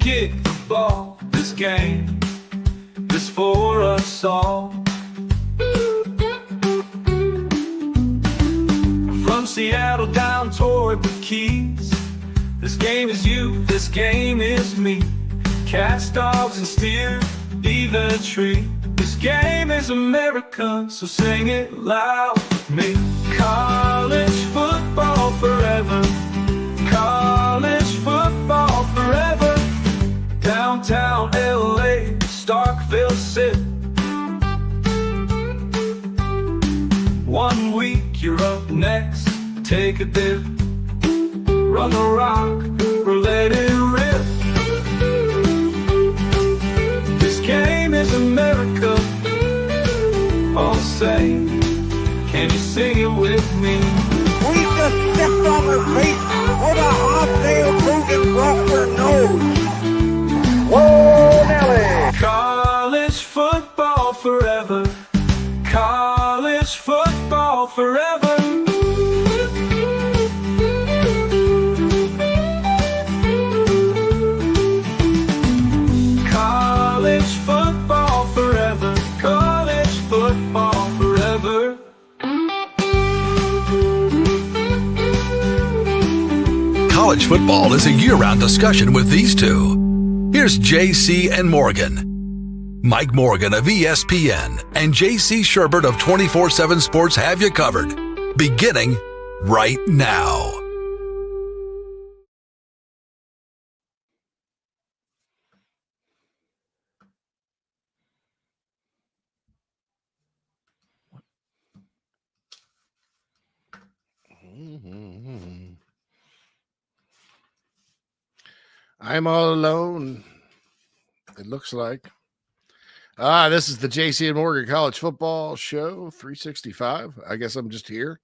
Basketball, this game is for us all. From Seattle down toward the Keys, this game is you, this game is me. Cats, dogs, and steer, either tree. This game is America, so sing it loud with me. College football forever. College football forever. Downtown LA, Starkville City. 1 week you're up next, take a dip. Run the rock or let it rip. This game is America. All say, can you sing it with me? We just stepped on her feet with a hot-tail moving across her nose. Whoa, Nelly! College football forever. College football forever. College football forever. College football forever. College football is a year-round discussion with these two. Here's JC and Morgan. Mike Morgan of ESPN and JC Sherbert of 24/7 Sports have you covered. Beginning right now. I'm all alone, it looks like. This is the JC and Morgan College Football Show 365. I guess I'm just here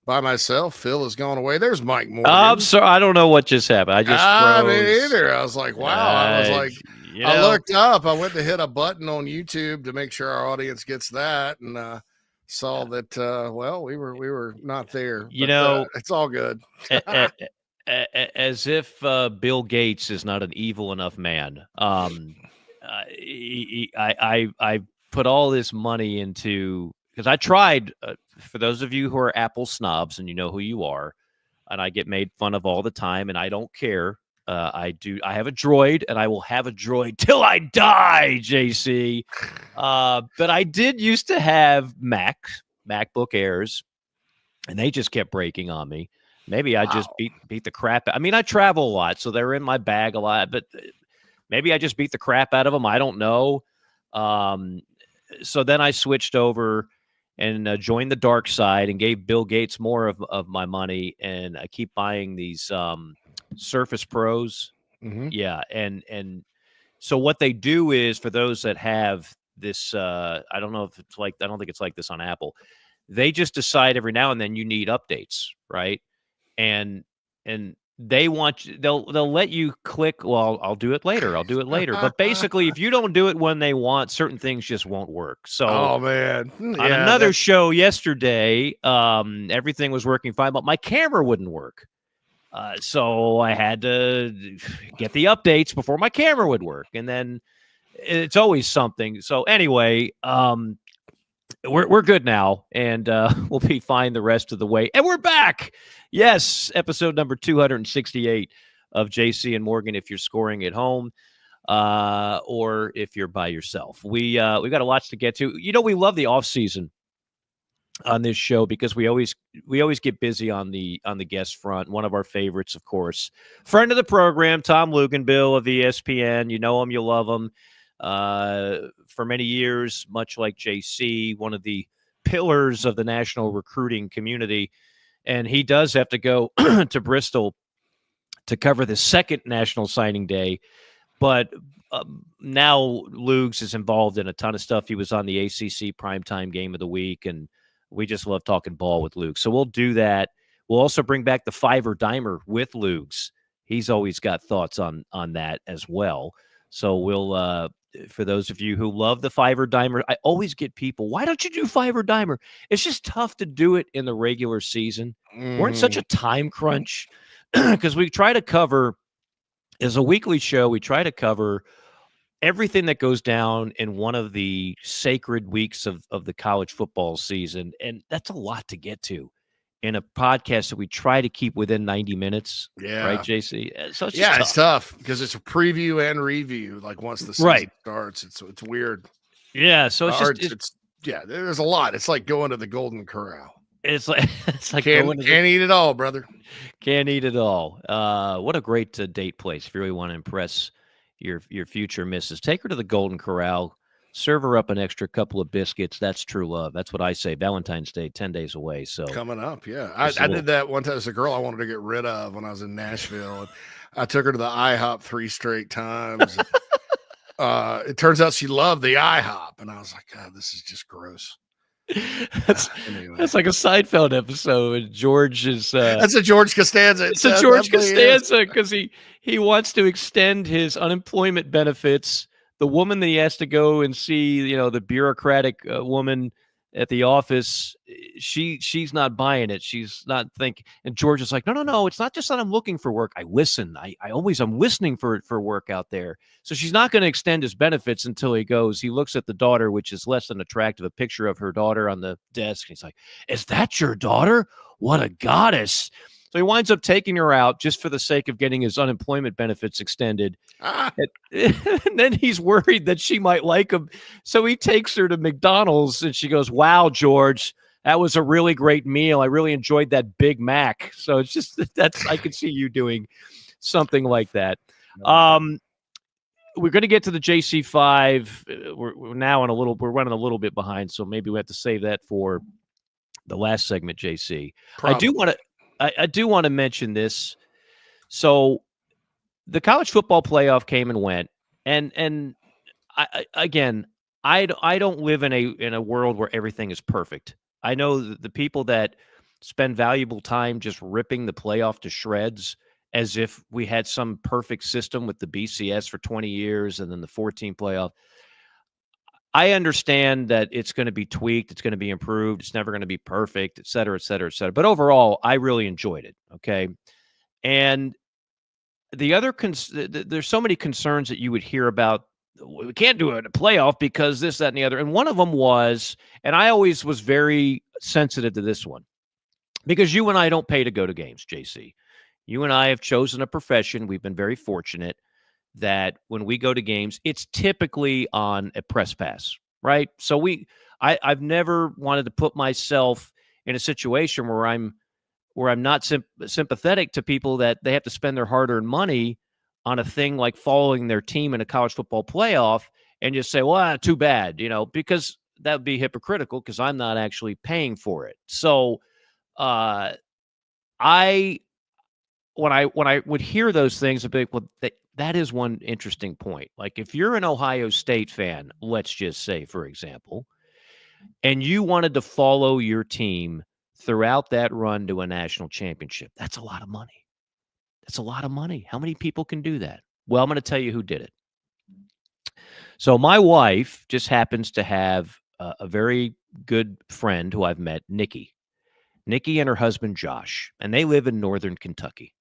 by myself. Phil has gone away. There's Mike Morgan. I'm sorry. I don't know what just happened. I just froze. Me either. I was like, wow. I was like, I looked up. I went to hit a button on YouTube to make sure our audience gets that, and saw that. We were not there. But, it's all good. As if Bill Gates is not an evil enough man. I put all this money into, because I tried, for those of you who are Apple snobs and you know who you are, and I get made fun of all the time, and I don't care. I have a Droid, and I will have a Droid till I die, JC. But I did used to have MacBook Airs, and they just kept breaking on me. Maybe I just beat the crap. I mean, I travel a lot, so they're in my bag a lot, but maybe I just beat the crap out of them. I don't know. So then I switched over and joined the dark side and gave Bill Gates more of my money. And I keep buying these Surface Pros. Mm-hmm. Yeah. And so what they do is, for those that have this, I don't think it's like this on Apple. They just decide every now and then you need updates, right? And they want you, they'll let you click, well, I'll do it later. But basically, if you don't do it when they want, certain things just won't work. So on another show yesterday, everything was working fine, but my camera wouldn't work. So I had to get the updates before my camera would work. And then it's always something. So anyway, we're good now, and we'll be fine the rest of the way. And we're back. Yes, episode number 268 of JC and Morgan, if you're scoring at home or if you're by yourself. We got a lot to get to. You know, we love the off season on this show because we always get busy on the guest front. One of our favorites, of course, friend of the program, Tom Luginbill of ESPN. You know him, you love him. For many years, much like JC, one of the pillars of the national recruiting community. And he does have to go to Bristol to cover the second National Signing Day. But now Lugs is involved in a ton of stuff. He was on the ACC Primetime Game of the Week, and we just love talking ball with Lugs. So we'll do that. We'll also bring back the Fiver Dimer with Lugs. He's always got thoughts on that as well. So we'll for those of you who love the Fiver Dimer, I always get people, why don't you do Fiver Dimer? It's just tough to do it in the regular season. We're in such a time crunch because we try to cover As a weekly show, we try to cover everything that goes down in one of the sacred weeks of the college football season. And that's a lot to get to in a podcast that we try to keep within 90 minutes. Right, Yeah. JC? So it's just Yeah, tough. it's tough because it's a preview and review. Like once the season Right. starts, it's weird. Yeah. So it's Or just, it's yeah, there's a lot. It's like going to the Golden Corral. it's like, it's like Can't going to can't eat it all, brother. can't eat it all. What a great date place if you really want to impress your future missus. Take her to the Golden Corral. Serve her up an extra couple of biscuits. That's true love. That's what I say. Valentine's Day, 10 days away. So Coming up, yeah. Just a I little- did that one time. There's a girl I wanted to get rid of when I was in Nashville. And I took her to the IHOP 3 straight times. It turns out she loved the IHOP, and I was like, God, this is just gross. Anyway. That's like a Seinfeld episode. George is That's a George Costanza. it's a George Costanza because he wants to extend his unemployment benefits. The woman that he has to go and see, the bureaucratic woman at the office, she's not buying it. She's not thinking. And George is like, no. It's not just that I'm looking for work. I listen. I'm listening for work out there. So she's not going to extend his benefits until he goes. He looks at the daughter, which is less than attractive, a picture of her daughter on the desk. He's like, is that your daughter? What a goddess. So he winds up taking her out just for the sake of getting his unemployment benefits extended. And then he's worried that she might like him. So he takes her to McDonald's and she goes, wow, George, that was a really great meal. I really enjoyed that Big Mac. So it's just I could see you doing something like that. We're going to get to the JC5. We're now we're running a little bit behind. So maybe we have to save that for the last segment, JC. Probably. I do want to mention this. So the college football playoff came and went, and I don't live in a world where everything is perfect. I know the people that spend valuable time just ripping the playoff to shreds as if we had some perfect system with the BCS for 20 years and then the 14 playoff. I understand that it's going to be tweaked. It's going to be improved. It's never going to be perfect, et cetera, et cetera, et cetera. But overall, I really enjoyed it. Okay. And the other, there's so many concerns that you would hear about. We can't do it in a playoff because this, that, and the other. And one of them was, and I always was very sensitive to this one, because you and I don't pay to go to games, JC. You and I have chosen a profession. We've been very fortunate that when we go to games, it's typically on a press pass, right? So I've never wanted to put myself in a situation where I'm not sympathetic to people that they have to spend their hard-earned money on a thing like following their team in a college football playoff and just say, well, too bad, because that would be hypocritical because I'm not actually paying for it. So when I would hear those things, I'd be like, well, that is one interesting point. Like if you're an Ohio State fan, let's just say, for example, and you wanted to follow your team throughout that run to a national championship, that's a lot of money. That's a lot of money. How many people can do that? Well, I'm going to tell you who did it. So my wife just happens to have a very good friend who I've met, Nikki and her husband, Josh, and they live in northern Kentucky.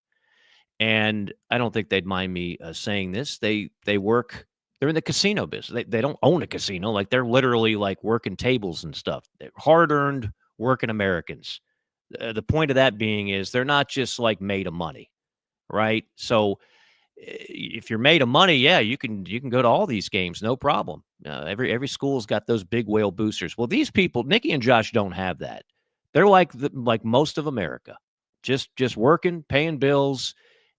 And I don't think they'd mind me saying this. They're in the casino business. They don't own a casino. Like they're literally like working tables and stuff. They're hard-earned working Americans. The point of that being is they're not just like made of money, right? So if you're made of money, yeah, you can go to all these games, no problem. Every school's got those big whale boosters. Well, these people, Nikki and Josh, don't have that. They're like most of America, just working, paying bills.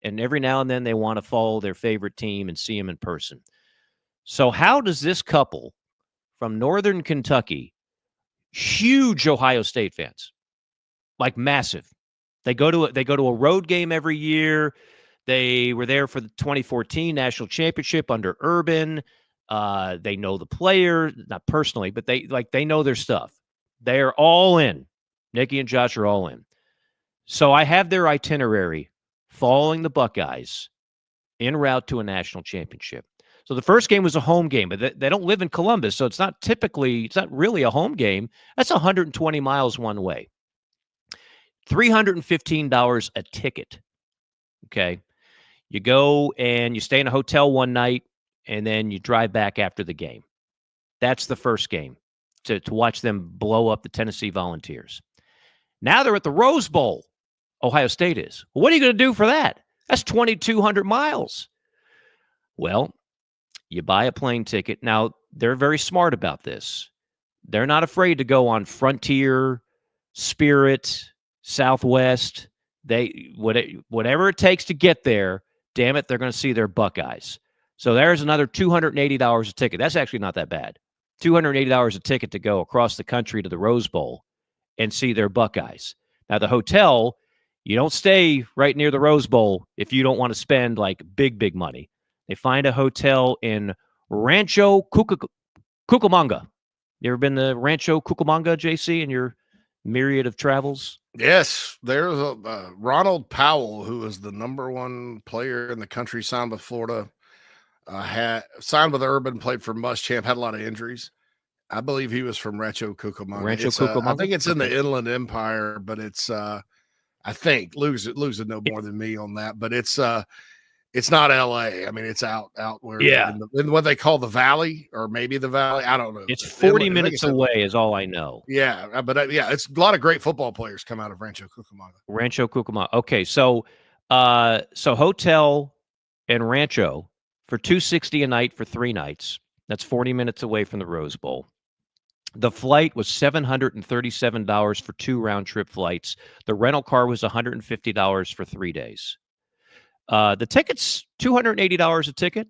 And every now and then they want to follow their favorite team and see them in person. So how does this couple from northern Kentucky, huge Ohio State fans, like massive, they go to a road game every year. They were there for the 2014 national championship under Urban. They know the player, not personally, but they know their stuff. They are all in. Nikki and Josh are all in. So I have their itinerary following the Buckeyes en route to a national championship. So the first game was a home game, but they don't live in Columbus, so it's not really a home game. That's 120 miles one way. $315 a ticket. Okay. You go and you stay in a hotel one night, and then you drive back after the game. That's the first game to watch them blow up the Tennessee Volunteers. Now they're at the Rose Bowl. Ohio State is. Well, what are you going to do for that? That's 2,200 miles. Well, you buy a plane ticket. Now, they're very smart about this. They're not afraid to go on Frontier, Spirit, Southwest. Whatever it takes to get there, damn it, they're going to see their Buckeyes. So there's another $280 a ticket. That's actually not that bad. $280 a ticket to go across the country to the Rose Bowl and see their Buckeyes. Now, the hotel, you don't stay right near the Rose Bowl if you don't want to spend like big money. They find a hotel in Rancho Cucamonga. You ever been to Rancho Cucamonga, JC, in your myriad of travels? Yes, there's a Ronald Powell, who was the #1 player in the country, signed with Florida, had signed with Urban, played for Muschamp, had a lot of injuries. I believe he was from Rancho Cucamonga. I think it's in the Inland Empire, but it's I think Lugs would know more than me on that, but it's not LA. I mean, it's out where in what they call the Valley, or maybe the Valley. I don't know. It's 40 minutes away is all I know. Yeah, but it's a lot of great football players come out of Rancho Cucamonga. Rancho Cucamonga. Okay, so hotel and Rancho for $260 a night for 3 nights. That's 40 minutes away from the Rose Bowl. The flight was $737 for 2 round-trip flights. The rental car was $150 for 3 days. The ticket's $280 a ticket.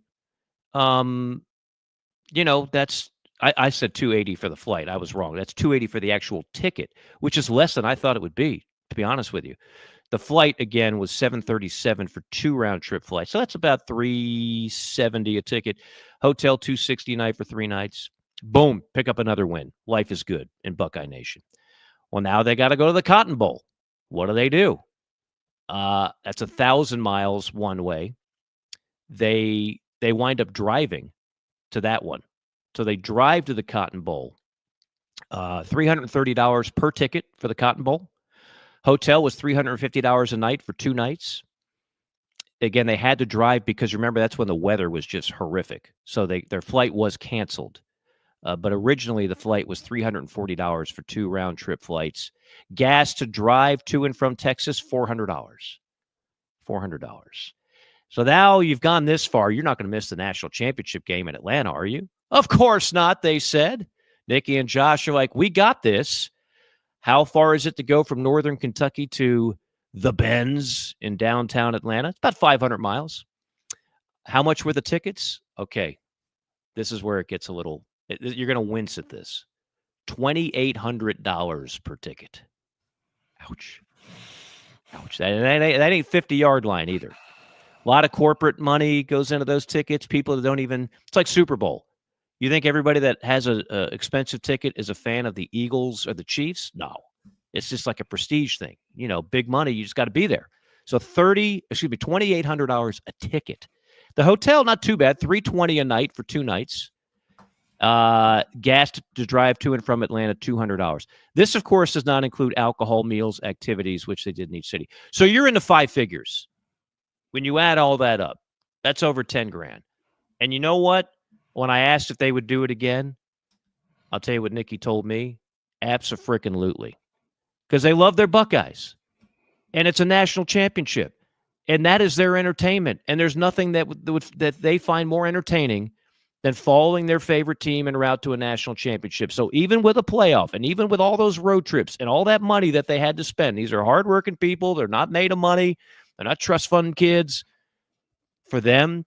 That's I said $280 for the flight. I was wrong. That's $280 for the actual ticket, which is less than I thought it would be, to be honest with you. The flight, again, was $737 for 2 round-trip flights. So that's about $370 a ticket. Hotel, $260 a night for 3 nights. Boom, pick up another win. Life is good in Buckeye Nation. Well, now they got to go to the Cotton Bowl. What do? That's 1,000 miles one way. They wind up driving to that one. So they drive to the Cotton Bowl. $330 per ticket for the Cotton Bowl. Hotel was $350 a night for 2 nights. Again, they had to drive because, remember, that's when the weather was just horrific. So their flight was canceled. But originally, the flight was $340 for 2 round-trip flights. Gas to drive to and from Texas, $400. $400. So now you've gone this far. You're not going to miss the national championship game in Atlanta, are you? Of course not, they said. Nikki and Josh are like, we got this. How far is it to go from northern Kentucky to the Benz in downtown Atlanta? It's about 500 miles. How much were the tickets? Okay, this is where it gets a little... You're going to wince at this. $2,800 per ticket. Ouch. That ain't 50-yard line either. A lot of corporate money goes into those tickets. People that don't even... It's like Super Bowl. You think everybody that has a expensive ticket is a fan of the Eagles or the Chiefs? No. It's just like a prestige thing. Big money. You just got to be there. So $2,800 a ticket. The hotel, not too bad. $320 a night for 2 nights. Gas to drive to and from Atlanta, $200. This, of course, does not include alcohol, meals, activities, which they did in each city. So you're into 5 figures. When you add all that up, that's over $10,000. And you know what? When I asked if they would do it again, I'll tell you what Nikki told me. Abso-frickin-lutely. Because they love their Buckeyes. And it's a national championship. And that is their entertainment. And there's nothing that they find more entertaining than following their favorite team en route to a national championship. So even with a playoff and even with all those road trips and all that money that they had to spend, these are hardworking people. They're not made of money. They're not trust fund kids. For them,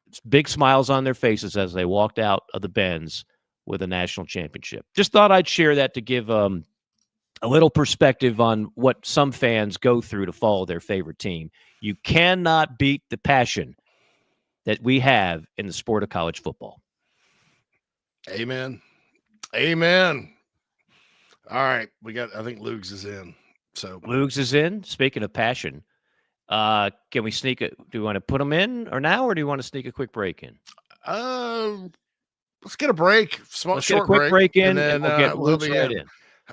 it's big smiles on their faces as they walked out of the Benz with a national championship. Just thought I'd share that to give a little perspective on what some fans go through to follow their favorite team. You cannot beat the passion that we have in the sport of college football. Amen. All right. I think Lugs is in. So Lugs is in. Speaking of passion, can we sneak it? Do you want to put them in or now, or do you want to sneak a quick break in? Let's get a break. Let's get a quick break in, and then we'll get we'll be right in. in.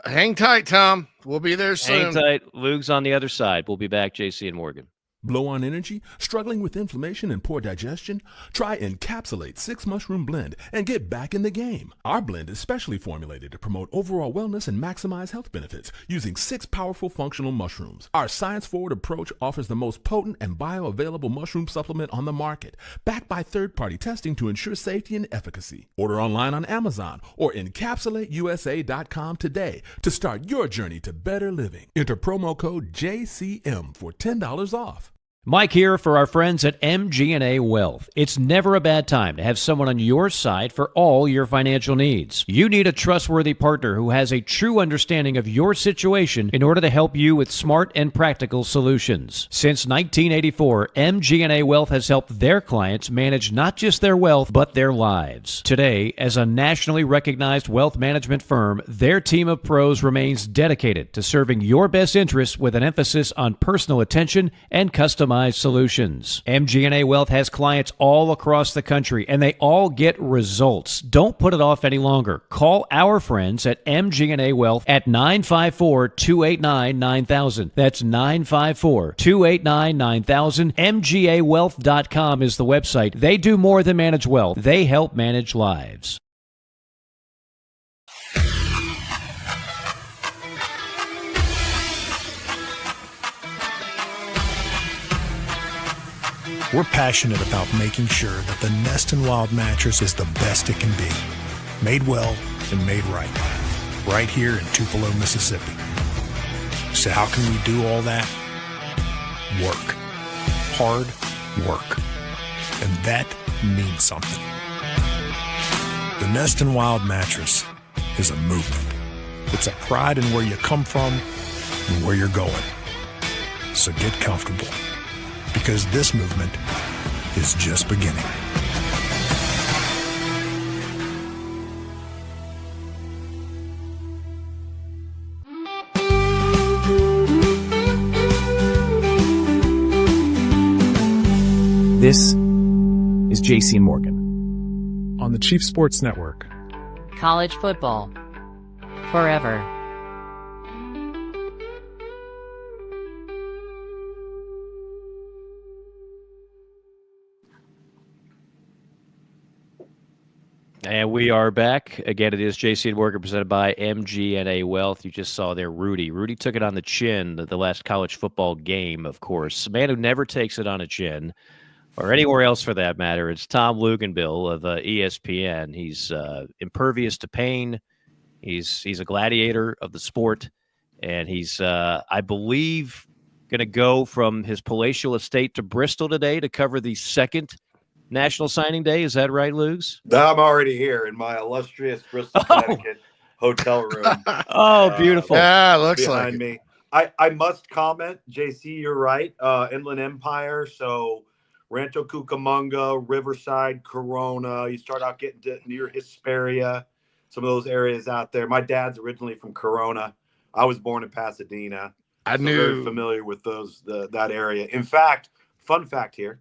Hang tight, Tom. We'll be there soon. Hang tight. Lugs on the other side. We'll be back, JC and Morgan. Low on energy? Struggling with inflammation and poor digestion? Try Encapsulate 6 Mushroom Blend and get back in the game. Our blend is specially formulated to promote overall wellness and maximize health benefits using 6 powerful functional mushrooms. Our science-forward approach offers the most potent and bioavailable mushroom supplement on the market, backed by third-party testing to ensure safety and efficacy. Order online on Amazon or encapsulateusa.com today to start your journey to better living. Enter promo code JCM for $10 off. Mike here for our friends at MG&A Wealth. It's never a bad time to have someone on your side for all your financial needs. You need a trustworthy partner who has a true understanding of your situation in order to help you with smart and practical solutions. Since 1984, MG&A Wealth has helped their clients manage not just their wealth, but their lives. Today, as a nationally recognized wealth management firm, their team of pros remains dedicated to serving your best interests with an emphasis on personal attention and customized solutions. MG&A Wealth has clients all across the country, and they all get results. Don't put it off any longer. Call our friends at MG&A Wealth at 954-289-9000. That's 954-289-9000. MGAwealth.com is the website. They do more than manage wealth. They help manage lives. We're passionate about making sure that the Nest and Wild mattress is the best it can be. Made well and made right. Right here in Tupelo, Mississippi. So how can we do all that? Work. Hard work. And that means something. The Nest and Wild mattress is a movement. It's a pride in where you come from and where you're going. So get comfortable. Because this movement is just beginning. This is JC Morgan on the Chief Sports Network. College football forever. And we are back. Again, it is JC and Morgan presented by MG&A Wealth. You just saw there Rudy. Rudy took it on the chin the last college football game, of course. A man who never takes it on a chin, or anywhere else for that matter. It's Tom Luginbill of ESPN. He's impervious to pain. He's a gladiator of the sport. And he's, I believe, going to go from his palatial estate to Bristol today to cover the second National Signing Day. Is that right, Lugs? I'm already here in my illustrious Bristol, Connecticut hotel room. Oh, beautiful. Yeah, looks behind like me. I must comment, JC, you're right. Inland Empire, so Rancho Cucamonga, Riverside, Corona. You start out getting to near Hesperia, some of those areas out there. My dad's originally from Corona. I was born in Pasadena. I'm very familiar with that area. In fact, fun fact here.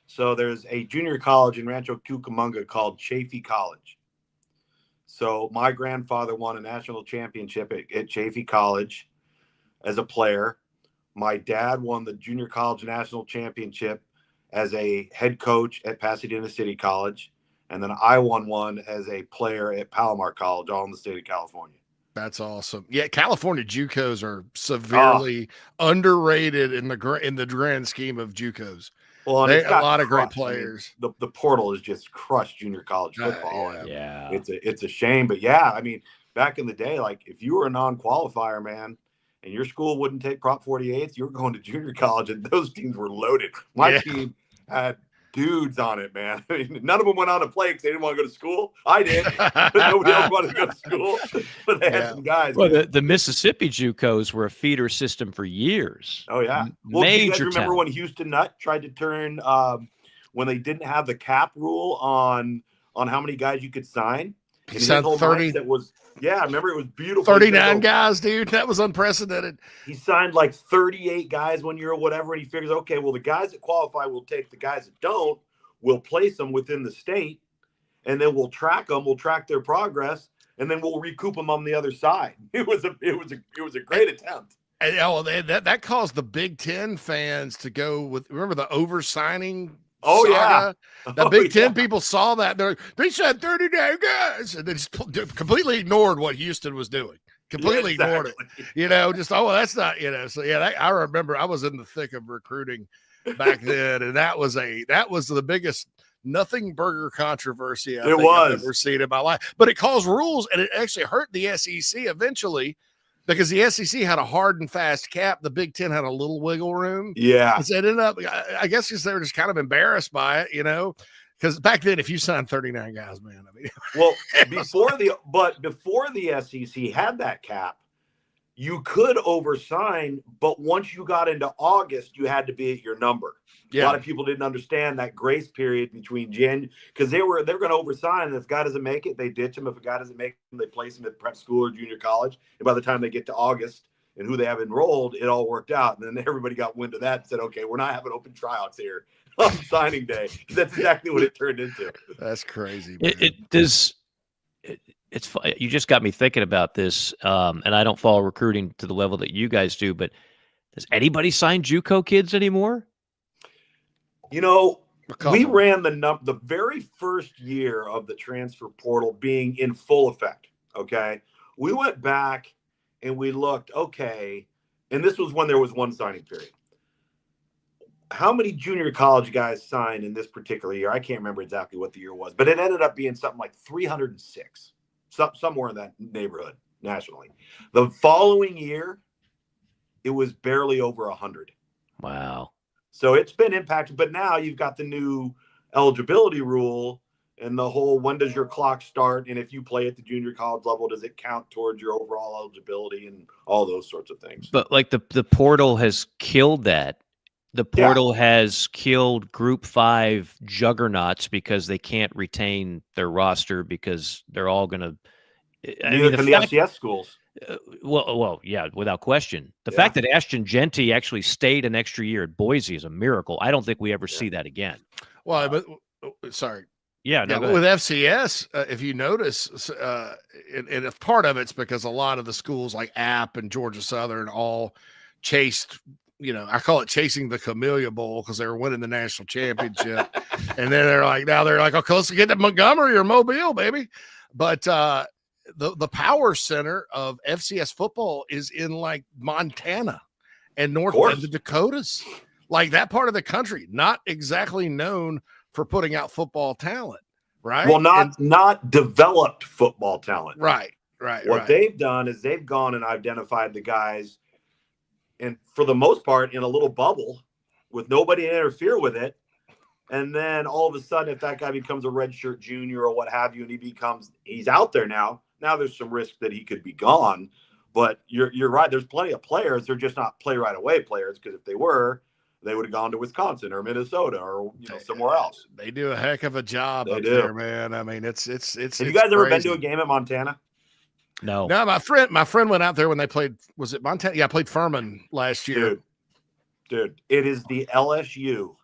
So there's a junior college in Rancho Cucamonga called Chaffey College. So my grandfather won a national championship at Chaffey College as a player. My dad won the junior college national championship as a head coach at Pasadena City College. And then I won one as a player at Palomar College, all in the state of California. That's awesome. Yeah, California JUCOs are severely underrated in the grand scheme of JUCOs. Well, they a lot of great players. I mean, the portal has just crushed junior college football. Yeah. It's a shame, but yeah, I mean, back in the day, like if you were a non-qualifier, man, and your school wouldn't take Prop 48s, you were going to junior college, and those teams were loaded. My team had dudes on it, man. I mean, none of them went on to play because they didn't want to go to school. I did, but nobody else wanted to go to school. But they had some guys. Well, the Mississippi JUCOs were a feeder system for years. Oh yeah. Well, do you guys remember talent. when Houston Nutt tried to turn when they didn't have the cap rule on how many guys you could sign? He signed 30. That was I remember it was beautiful. 39 guys, dude. That was unprecedented. He signed like 38 guys 1 year or whatever, and he figures, okay, well, the guys that qualify will take the guys that don't. We'll place them within the state, and then we'll track them. We'll track their progress, and then we'll recoup them on the other side. It was a great attempt. And, that caused the Big Ten fans to go with. Remember the oversigning? Oh saga? yeah, The Big Ten people saw that. They said 39 guys, and they just completely ignored what Houston was doing. Completely ignored it. Just that's not. So yeah, I remember I was in the thick of recruiting back then, and that was the biggest nothing burger controversy I've ever seen in my life. But it caused rules, and it actually hurt the SEC eventually. Because the SEC had a hard and fast cap, the Big Ten had a little wiggle room. Yeah, so it ended up. I guess because they were just kind of embarrassed by it, Because back then, if you signed 39 guys, man, I mean, well, before the SEC had that cap, you could oversign, but once you got into August, you had to be at your number. Yeah. A lot of people didn't understand that grace period between because they were going to oversign, and if a guy doesn't make it, they ditch him. If a guy doesn't make it, they place him at prep school or junior college. And by the time they get to August and who they have enrolled, it all worked out. And then everybody got wind of that and said, okay, we're not having open tryouts here on signing day. That's exactly what it turned into. That's crazy. It's you just got me thinking about this, and I don't follow recruiting to the level that you guys do, but does anybody sign JUCO kids anymore? We ran the very first year of the transfer portal being in full effect. Okay. We went back and we looked, okay. And this was when there was one signing period. How many junior college guys signed in this particular year? I can't remember exactly what the year was, but it ended up being something like 306, somewhere in that neighborhood nationally. The following year, it was barely over 100. Wow. So it's been impacted, but now you've got the new eligibility rule and the whole when does your clock start, and if you play at the junior college level, does it count towards your overall eligibility and all those sorts of things. But like the portal has killed that. The portal has killed Group 5 juggernauts because they can't retain their roster because they're all going to Neither can the FCS schools. Well, yeah, without question. The fact that Ashton Genty actually stayed an extra year at Boise is a miracle. I don't think we ever see that again. Well, but sorry. Yeah, no, with FCS, if you notice, and if part of it's because a lot of the schools like App and Georgia Southern all chased, I call it chasing the Camellia Bowl because they were winning the national championship. And then now they're like, okay, let's get to Montgomery or Mobile, baby. But the power center of FCS football is in like Montana and North and the Dakotas, like that part of the country, not exactly known for putting out football talent, right? Well, not developed football talent. Right. What they've done is they've gone and identified the guys, and for the most part, in a little bubble with nobody to interfere with it. And then all of a sudden, if that guy becomes a redshirt junior or what have you, and he's out there now there's some risk that he could be gone. But you're right. There's plenty of players. They're just not play right away players, because if they were, they would have gone to Wisconsin or Minnesota or somewhere else. They do a heck of a job there, man. I mean, it's. Have you guys ever been to a game in Montana? No. No, my friend went out there when they played. Was it Montana? Yeah, I played Furman last year. Dude, it is the LSU.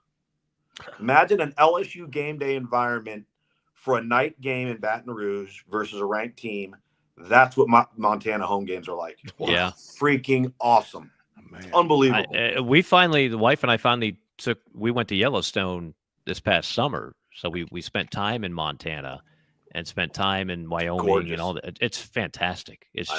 Imagine an LSU game day environment for a night game in Baton Rouge versus a ranked team. That's what Montana home games are like. Yeah. Freaking awesome. Man. Unbelievable. The wife and I finally we went to Yellowstone this past summer. So we spent time in Montana and spent time in Wyoming and all that. It's fantastic. It's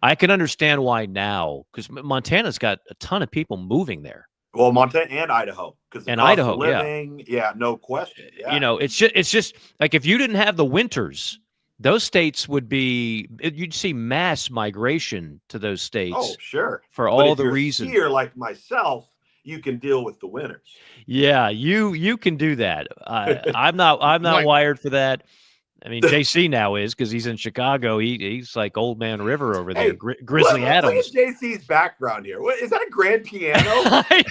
I can understand why now, because Montana's got a ton of people moving there. Well, Montana and Idaho, because Idaho, living, no question. Yeah. It's just like if you didn't have the winters, those states you'd see mass migration to those states. Oh, sure. For all the reasons. Here, like myself, you can deal with the winters. Yeah, you can do that. I'm not wired for that. I mean, JC now is, because he's in Chicago. He's like Old Man River over there. Grizzly Adams. Look at JC's background here. What is that, a grand piano? Is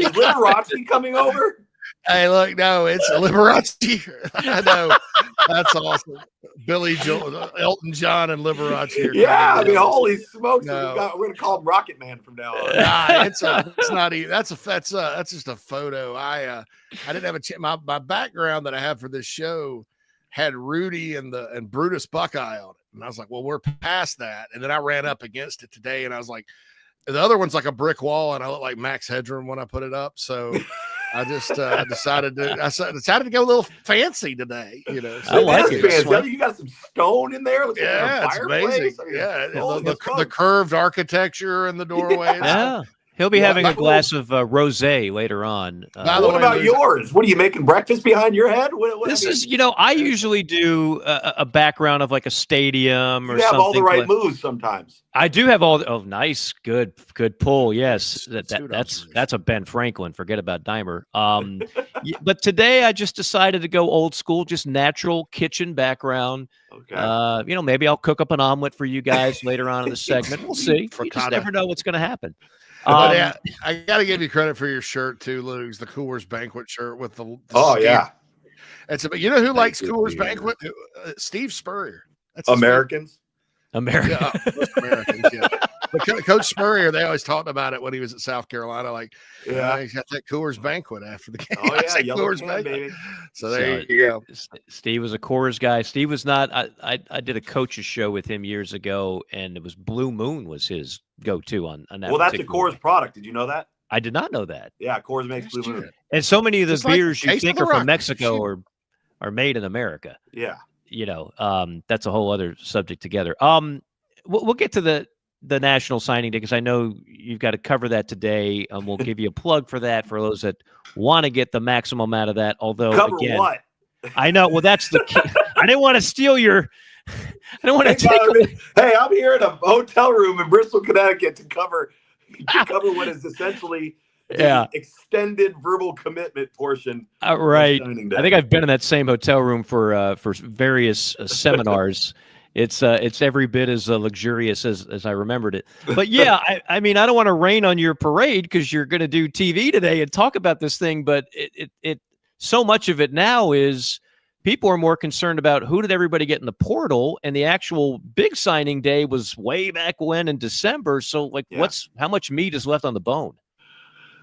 Liberace coming over? Hey, look, no, it's Liberace. I know. That's awesome. Billy Joel, Elton John, and Liberace. Yeah, I mean, holy smokes! No. We're gonna call him Rocket Man from now on. Nah, it's not even. That's just a photo. I didn't have a chance. My background that I have for this show had Rudy and Brutus Buckeye on it, and I was like, well, we're past that. And then I ran up against it today, and I was like, The other one's like a brick wall, and I look like Max Headroom when I put it up. So I just decided to go a little fancy today. You know, I like it. Fancy. You got some stone in there. Looks like a it's amazing. Yeah, the curved architecture in the doorway. Yeah. He'll be having a glass of rosé later on. What about yours? What are you making breakfast behind your head? This is, I usually do a background of like a stadium or something. You have all the right moves sometimes. I do have all. Oh, nice, good pull. Yes, that's a Ben Franklin. Forget about Dimer. But today I just decided to go old school, just natural kitchen background. Okay. Maybe I'll cook up an omelet for you guys later on in the segment. We'll see. You just never know what's going to happen. But yeah, I got to give you credit for your shirt too, Lugs. The Coors Banquet shirt with the yeah. It's who likes Coors Banquet? Steve Spurrier. That's Americans. Americans. Yeah. But Coach Spurrier, they always talked about it when he was at South Carolina. Like, he's got that Coors Banquet after the game. Oh yeah, Coors Banquet, baby. So there you go. Steve was a Coors guy. Steve was not. I did a coach's show with him years ago, and it was Blue Moon was his go-to on that. Well, that's a Coors product. Did you know that? I did not know that. Yeah, Coors makes Blue Moon. And so many of the beers you think are from Mexico are made in America. Yeah. That's a whole other subject together. We'll get to the national signing day because I know you've got to cover that today. We'll give you a plug for that for those that want to get the maximum out of that. Although what? I know. Well, that's the key. I didn't want to steal your. I don't want to take. Hey, I'm here in a hotel room in Bristol, Connecticut to cover what is essentially the extended verbal commitment portion. Right. I think I've been in that same hotel room for various seminars. It's every bit as luxurious as I remembered it. But yeah, I mean, I don't want to rain on your parade because you're going to do TV today and talk about this thing. But it so much of it now is people are more concerned about who did everybody get in the portal, and the actual big signing day was way back when in December. So how much meat is left on the bone?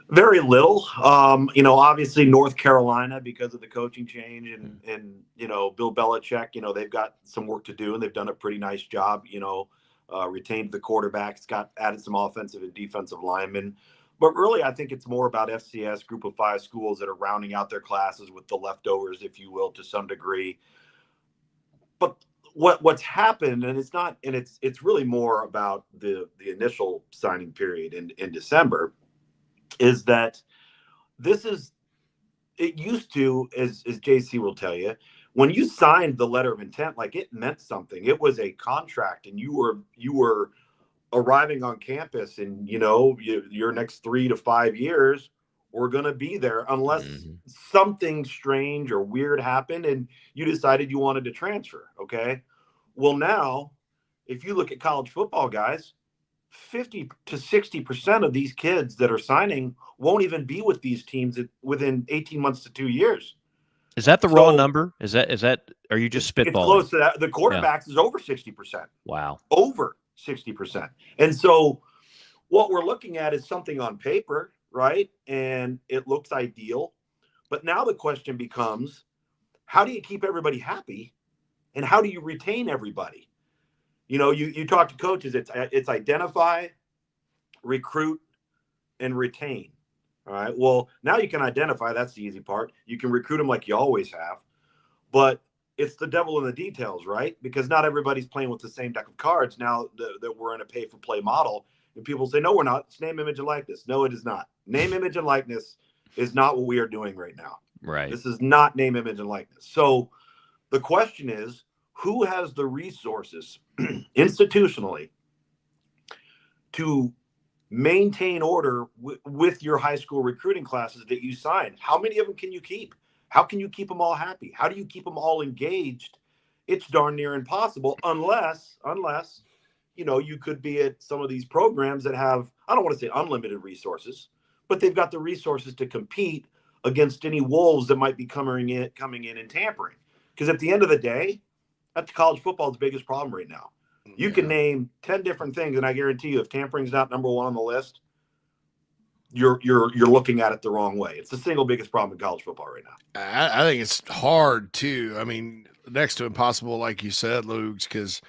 Very little. Obviously North Carolina, because of the coaching change and Bill Belichick, they've got some work to do, and they've done a pretty nice job, retained the quarterbacks, added some offensive and defensive linemen. But really, I think it's more about FCS group of 5 schools that are rounding out their classes with the leftovers, if you will, to some degree. But what's happened, and it's really more about the initial signing period in December, is that it used to, as JC will tell you, when you signed the letter of intent, like it meant something. It was a contract, and you were arriving on campus, and your next 3 to 5 years were going to be there unless something strange or weird happened and you decided you wanted to transfer. Okay. Well, now if you look at college football, guys, 50 to 60% of these kids that are signing won't even be with these teams within 18 months to 2 years. Is that the raw number? Is that, are you just spitballing? It's close to that. The quarterbacks is over 60%. Wow. Over 60%. And so what we're looking at is something on paper, right? And it looks ideal. But now the question becomes, how do you keep everybody happy? And how do you retain everybody? You talk to coaches, it's identify, recruit, and retain. All right. Well, now you can identify. That's the easy part. You can recruit them like you always have. But it's the devil in the details, right? Because not everybody's playing with the same deck of cards now that we're in a pay-for-play model. And people say, no, we're not. It's name, image, and likeness. No, it is not. Name, image, and likeness is not what we are doing right now. Right. This is not name, image, and likeness. So the question is, who has the resources institutionally to maintain order with your high school recruiting classes that you sign? How many of them can you keep? How can you keep them all happy? How do you keep them all engaged? It's darn near impossible unless you could be at some of these programs that have, I don't want to say unlimited resources, but they've got the resources to compete against any wolves that might be coming in and tampering. Because at the end of the day, that's college football's biggest problem right now. You can name 10 different things, and I guarantee you, if tampering's not number one on the list, you're looking at it the wrong way. It's the single biggest problem in college football right now. I think it's hard too. I mean, next to impossible, like you said, Lugs, because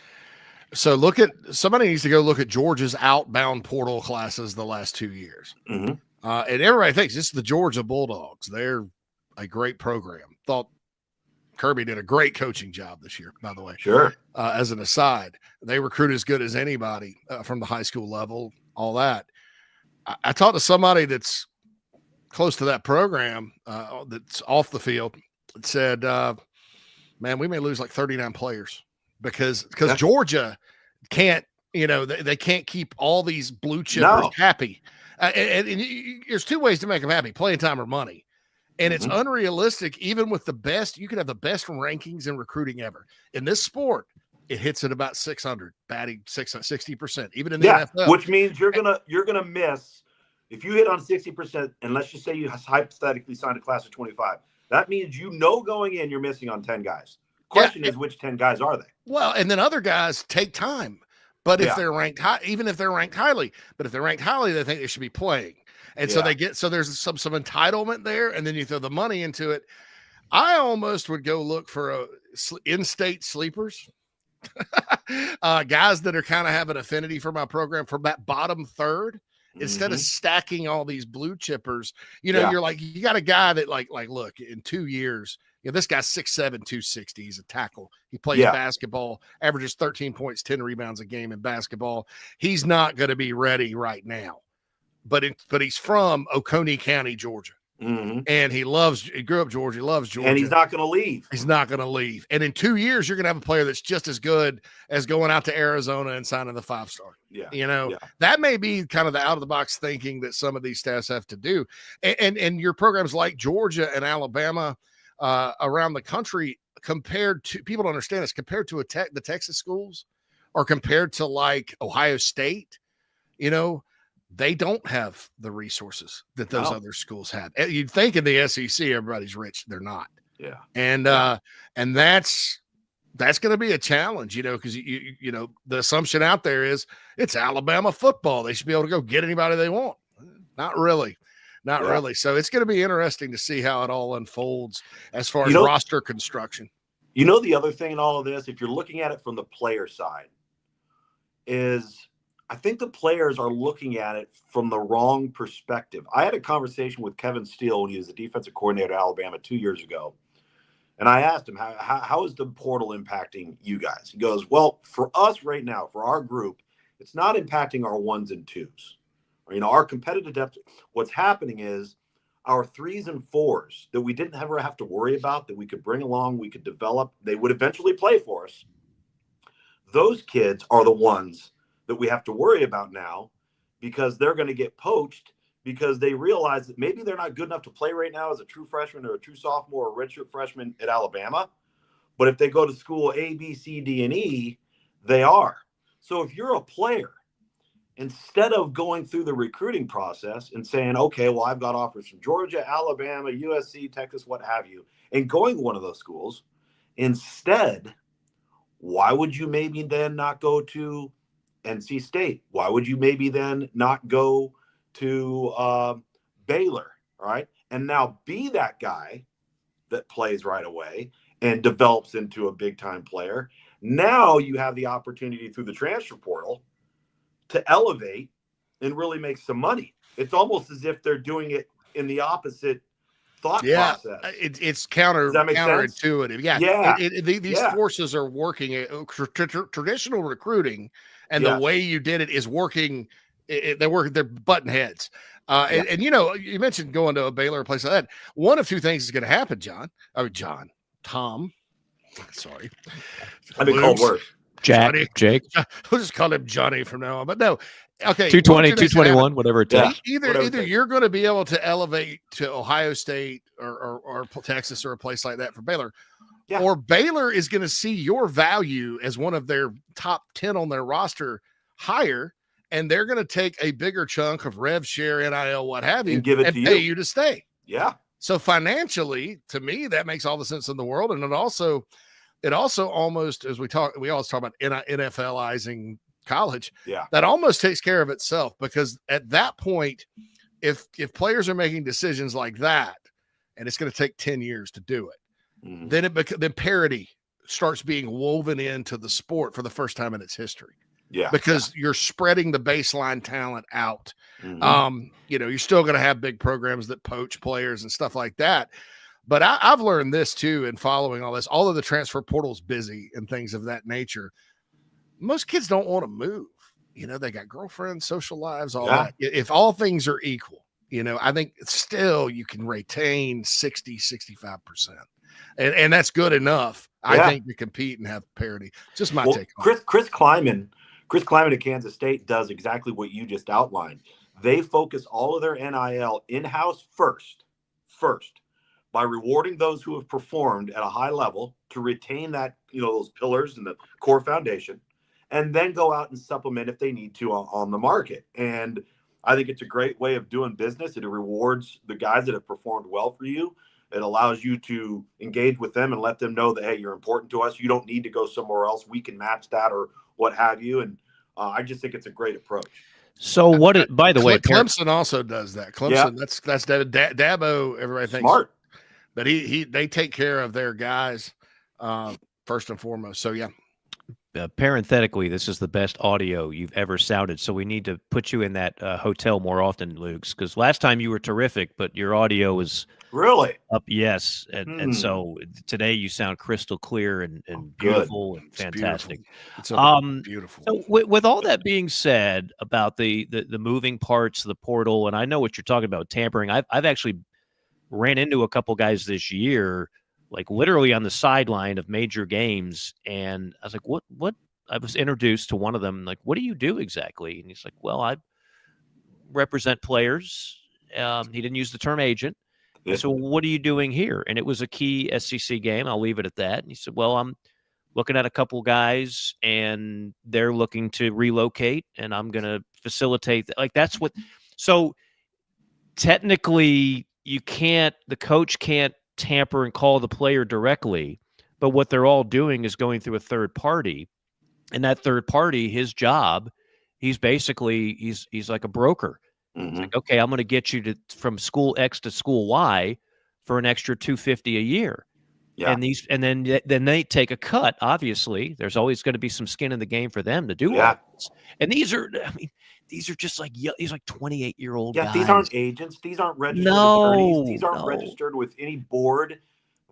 So somebody needs to go look at Georgia's outbound portal classes the last 2 years. Mm-hmm. And everybody thinks this is the Georgia Bulldogs. They're a great program. Thought Kirby did a great coaching job this year, by the way. Sure. As an aside, they recruit as good as anybody from the high school level, all that. I talked to somebody that's close to that program that's off the field that said, man, we may lose like 39 players because Georgia can't, they can't keep all these blue chippers happy. And there's two ways to make them happy: playing time or money. And it's unrealistic, even with the best. You could have the best rankings in recruiting ever. In this sport, it hits at about 600, batting 60%, even in the NFL. Which means you're gonna miss if you hit on 60%, and let's just say you hypothetically signed a class of 25. That means going in, you're missing on 10 guys. Question is, which 10 guys are they? Well, and then other guys take time. But if they're ranked high, even if they're ranked highly, they think they should be playing. And so there's some entitlement there, and then you throw the money into it. I almost would go look for in-state sleepers, guys that are kind of have an affinity for my program from that bottom third, instead of stacking all these blue chippers. You're like, you got a guy that like look, in 2 years, this guy's 6'7", 260. He's a tackle. He plays basketball, averages 13 points, 10 rebounds a game in basketball. He's not going to be ready right now. But he's from Oconee County, Georgia. And he grew up Georgia. He loves Georgia. And he's not going to leave. He's not going to leave. And in 2 years, you're going to have a player that's just as good as going out to Arizona and signing the 5-star. That may be kind of the out-of-the-box thinking that some of these staffs have to do. And your programs like Georgia and Alabama around the country, compared to, people don't understand this, compared to the Texas schools or compared to like Ohio State, they don't have the resources that those other schools have. You'd think in the SEC, everybody's rich. They're not. Yeah. And that's going to be a challenge, because the assumption out there is it's Alabama football. They should be able to go get anybody they want. Not really. Not really. So it's going to be interesting to see how it all unfolds as far as roster construction. The other thing in all of this, if you're looking at it from the player side, is I think the players are looking at it from the wrong perspective. I had a conversation with Kevin Steele when he was the defensive coordinator at Alabama 2 years ago. And I asked him, how is the portal impacting you guys? He goes, well, for us right now, for our group, it's not impacting our 1s and 2s. Our competitive depth. What's happening is our 3s and 4s that we didn't ever have to worry about, that we could bring along, we could develop, they would eventually play for us. Those kids are the ones that we have to worry about now, because they're going to get poached because they realize that maybe they're not good enough to play right now as a true freshman or a true sophomore or a redshirt freshman at Alabama. But if they go to school A, B, C, D, and E, they are. So if you're a player, instead of going through the recruiting process and saying, okay, well, I've got offers from Georgia, Alabama, USC, Texas, what have you, and going to one of those schools, instead, why would you maybe then not go to NC State? Why would you maybe then not go to Baylor, all right? And now be that guy that plays right away and develops into a big-time player. Now you have the opportunity through the transfer portal to elevate and really make some money. It's almost as if they're doing it in the opposite thought process. It's counterintuitive. These forces are working. Traditional recruiting and the way you did it is working. They're button heads. And you mentioned going to a Baylor, a place like that. One of two things is going to happen, Tom. Sorry. I've been called worse. Jake. We'll just call him Johnny from now on. But no, okay. 220, 221, whatever it takes. Either you're going to be able to elevate to Ohio State or Texas or a place like that for Baylor, or Baylor is going to see your value as one of their top 10 on their roster higher, and they're going to take a bigger chunk of rev share, NIL, what have you, and give it to pay you to stay. Yeah. So financially, to me, that makes all the sense in the world. And it also almost, as we always talk about NFLizing college. Yeah. That almost takes care of itself, because at that point, if players are making decisions like that, and it's going to take 10 years to do it, then parity starts being woven into the sport for the first time in its history. Yeah. Because you're spreading the baseline talent out. Mhm. You're still going to have big programs that poach players and stuff like that. But I've learned this too in following all this. Although the transfer portal's busy and things of that nature, most kids don't want to move. They got girlfriends, social lives, all that. If all things are equal, I think still you can retain 60, 65%. And that's good enough, I think, to compete and have parity. Just my take on it. Chris Kleiman at Kansas State does exactly what you just outlined. They focus all of their NIL in-house first by rewarding those who have performed at a high level to retain that, those pillars and the core foundation, and then go out and supplement if they need to on the market. And I think it's a great way of doing business. It rewards the guys that have performed well for you. It allows you to engage with them and let them know that, hey, you're important to us. You don't need to go somewhere else. We can match that or what have you. And I just think it's a great approach. So by the way, Clemson also does that. Clemson, that's Dabo. Everybody thinks smart, but they take care of their guys first and foremost. So yeah. Parenthetically, this is the best audio you've ever sounded. So we need to put you in that hotel more often, Luke's, because last time you were terrific, but your audio was really up. Yes. And so today you sound crystal clear and beautiful and fantastic. It's beautiful. So with all that being said about the moving parts of the portal, and I know what you're talking about, tampering, I've actually ran into a couple guys this year, like literally on the sideline of major games. And I was like, what? I was introduced to one of them, like, what do you do exactly? And he's like, well, I represent players. He didn't use the term agent. Yeah. So what are you doing here? And it was a key SEC game. I'll leave it at that. And he said, well, I'm looking at a couple guys and they're looking to relocate and I'm going to facilitate that. Like that's what, so technically the coach can't tamper and call the player directly, but what they're all doing is going through a third party, and that third party, his job, he's like a broker. It's like, okay, I'm going to get you from school X to school Y for an extra $250 a year. Yeah. And then they take a cut. Obviously, there's always going to be some skin in the game for them to do all this. And these are just like these like 28-year-old guys. These aren't agents. These aren't registered attorneys. These aren't registered with any board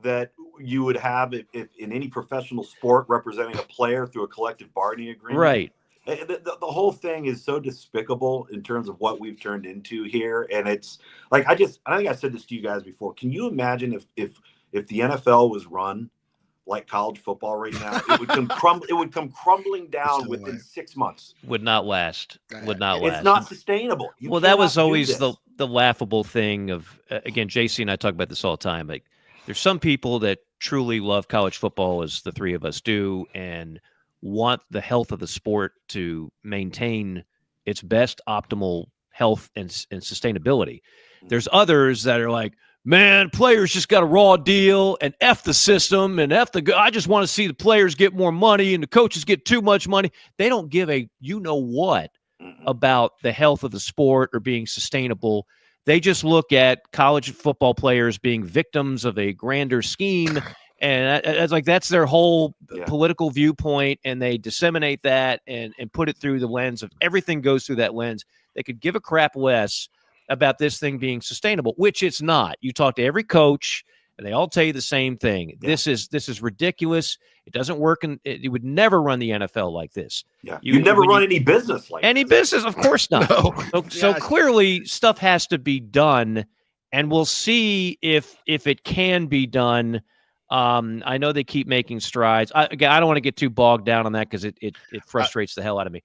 that you would have if in any professional sport representing a player through a collective bargaining agreement. Right. The whole thing is so despicable in terms of what we've turned into here. And it's like, I think I said this to you guys before. Can you imagine if the NFL was run like college football right now, it would come crumbling down within 6 months. Would not last. It's not sustainable. Well, that was always the laughable thing of, again, JC and I talk about this all the time. Like, there's some people that truly love college football, as the three of us do, and want the health of the sport to maintain its best optimal health and sustainability. There's others that are like, man, players just got a raw deal and F the system and I just want to see the players get more money and the coaches get too much money. They don't give a what about the health of the sport or being sustainable. They just look at college football players being victims of a grander scheme. And it's like that's their whole political viewpoint, and they disseminate that and put it through the lens of everything goes through that lens. They could give a crap less about this thing being sustainable, which it's not. You talk to every coach, and they all tell you the same thing. Yeah. This is ridiculous. It doesn't work, and you would never run the NFL like this. Yeah, you never run any business like any this. Business, of course not. No. So clearly, stuff has to be done, and we'll see if it can be done. I know they keep making strides. I don't want to get too bogged down on that because it frustrates the hell out of me.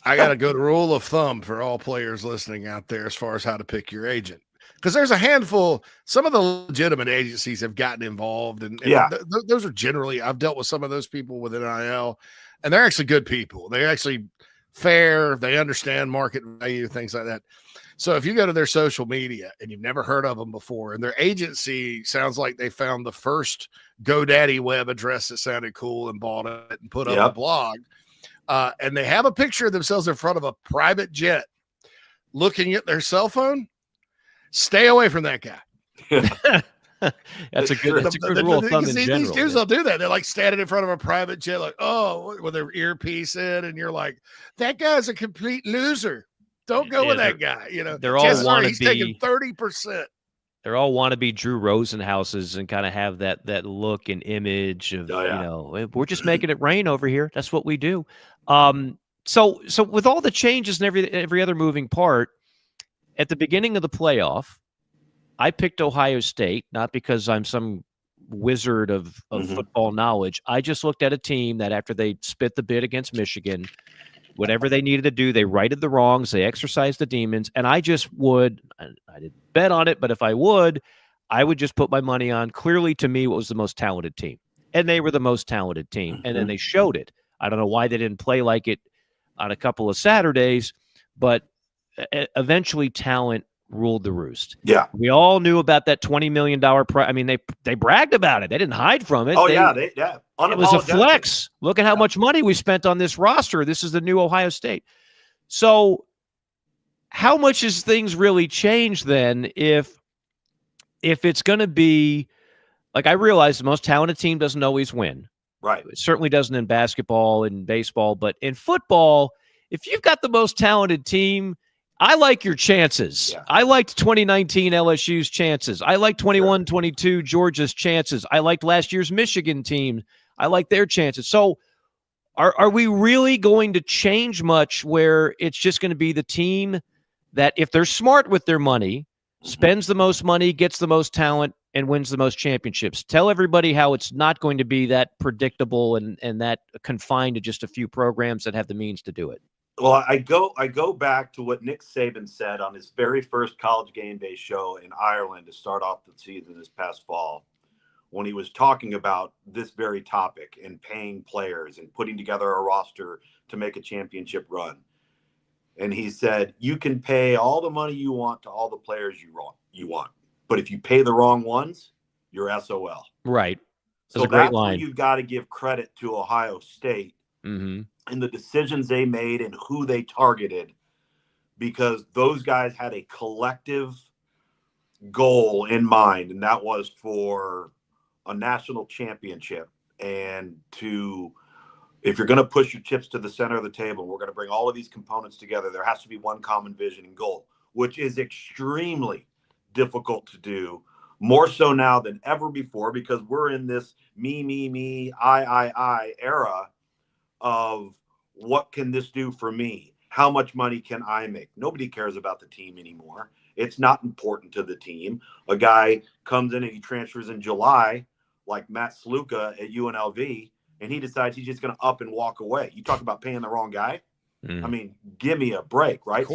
I got a good rule of thumb for all players listening out there as far as how to pick your agent, because there's a handful. Some of the legitimate agencies have gotten involved, and those are generally, I've dealt with some of those people with NIL, and they're actually good people. They're actually fair. They understand market value, things like that. So if you go to their social media and you've never heard of them before, and their agency sounds like they found the first GoDaddy web address that sounded cool and bought it and put up a blog, and they have a picture of themselves in front of a private jet looking at their cell phone, stay away from that guy. That's a good rule of thumb in general. These dudes will do that. They're like standing in front of a private jet, like, oh, with their earpiece in, and you're like, that guy's a complete loser. Don't go with that guy. They're all want to he's taking 30%. They're all want to be Drew Rosenhauses and kind of have that look and image of, we're just making it rain over here. That's what we do. So with all the changes and every other moving part, at the beginning of the playoff, I picked Ohio State, not because I'm some wizard of football knowledge. I just looked at a team that after they spit the bit against Michigan, whatever they needed to do, they righted the wrongs, they exercised the demons, and I just would – I didn't bet on it, but if I would just put my money on clearly to me what was the most talented team. And they were the most talented team, and then they showed it. I don't know why they didn't play like it on a couple of Saturdays, but eventually talent ruled the roost. Yeah. We all knew about that $20 million I mean, they bragged about it. They didn't hide from it. Oh, it was a flex. Look at how much money we spent on this roster. This is the new Ohio State. So how much has things really changed then if it's going to be like, I realize the most talented team doesn't always win. Right. It certainly doesn't in basketball and baseball, but in football, if you've got the most talented team, I like your chances. Yeah. I liked 2019 LSU's chances. I liked 21-22 Georgia's chances. I liked last year's Michigan team. I like their chances. So are we really going to change much where it's just going to be the team that, if they're smart with their money, spends the most money, gets the most talent, and wins the most championships? Tell everybody how it's not going to be that predictable and that confined to just a few programs that have the means to do it. Well, I go back to what Nick Saban said on his very first College Game Day show in Ireland to start off the season this past fall, when he was talking about this very topic and paying players and putting together a roster to make a championship run. And he said, you can pay all the money you want to all the players you want. But if you pay the wrong ones, you're SOL. Right. That's a great line. Where you've got to give credit to Ohio State and the decisions they made and who they targeted, because those guys had a collective goal in mind, and that was for a national championship. And if you're going to push your chips to the center of the table, we're going to bring all of these components together, there has to be one common vision and goal, which is extremely difficult to do, more so now than ever before, because we're in this me, I era of what can this do for me? How much money can I make? Nobody cares about the team anymore. It's not important to the team. A guy comes in and he transfers in July, like Matt Sluka at UNLV, and he decides he's just going to up and walk away. You talk about paying the wrong guy. I mean, give me a break, right?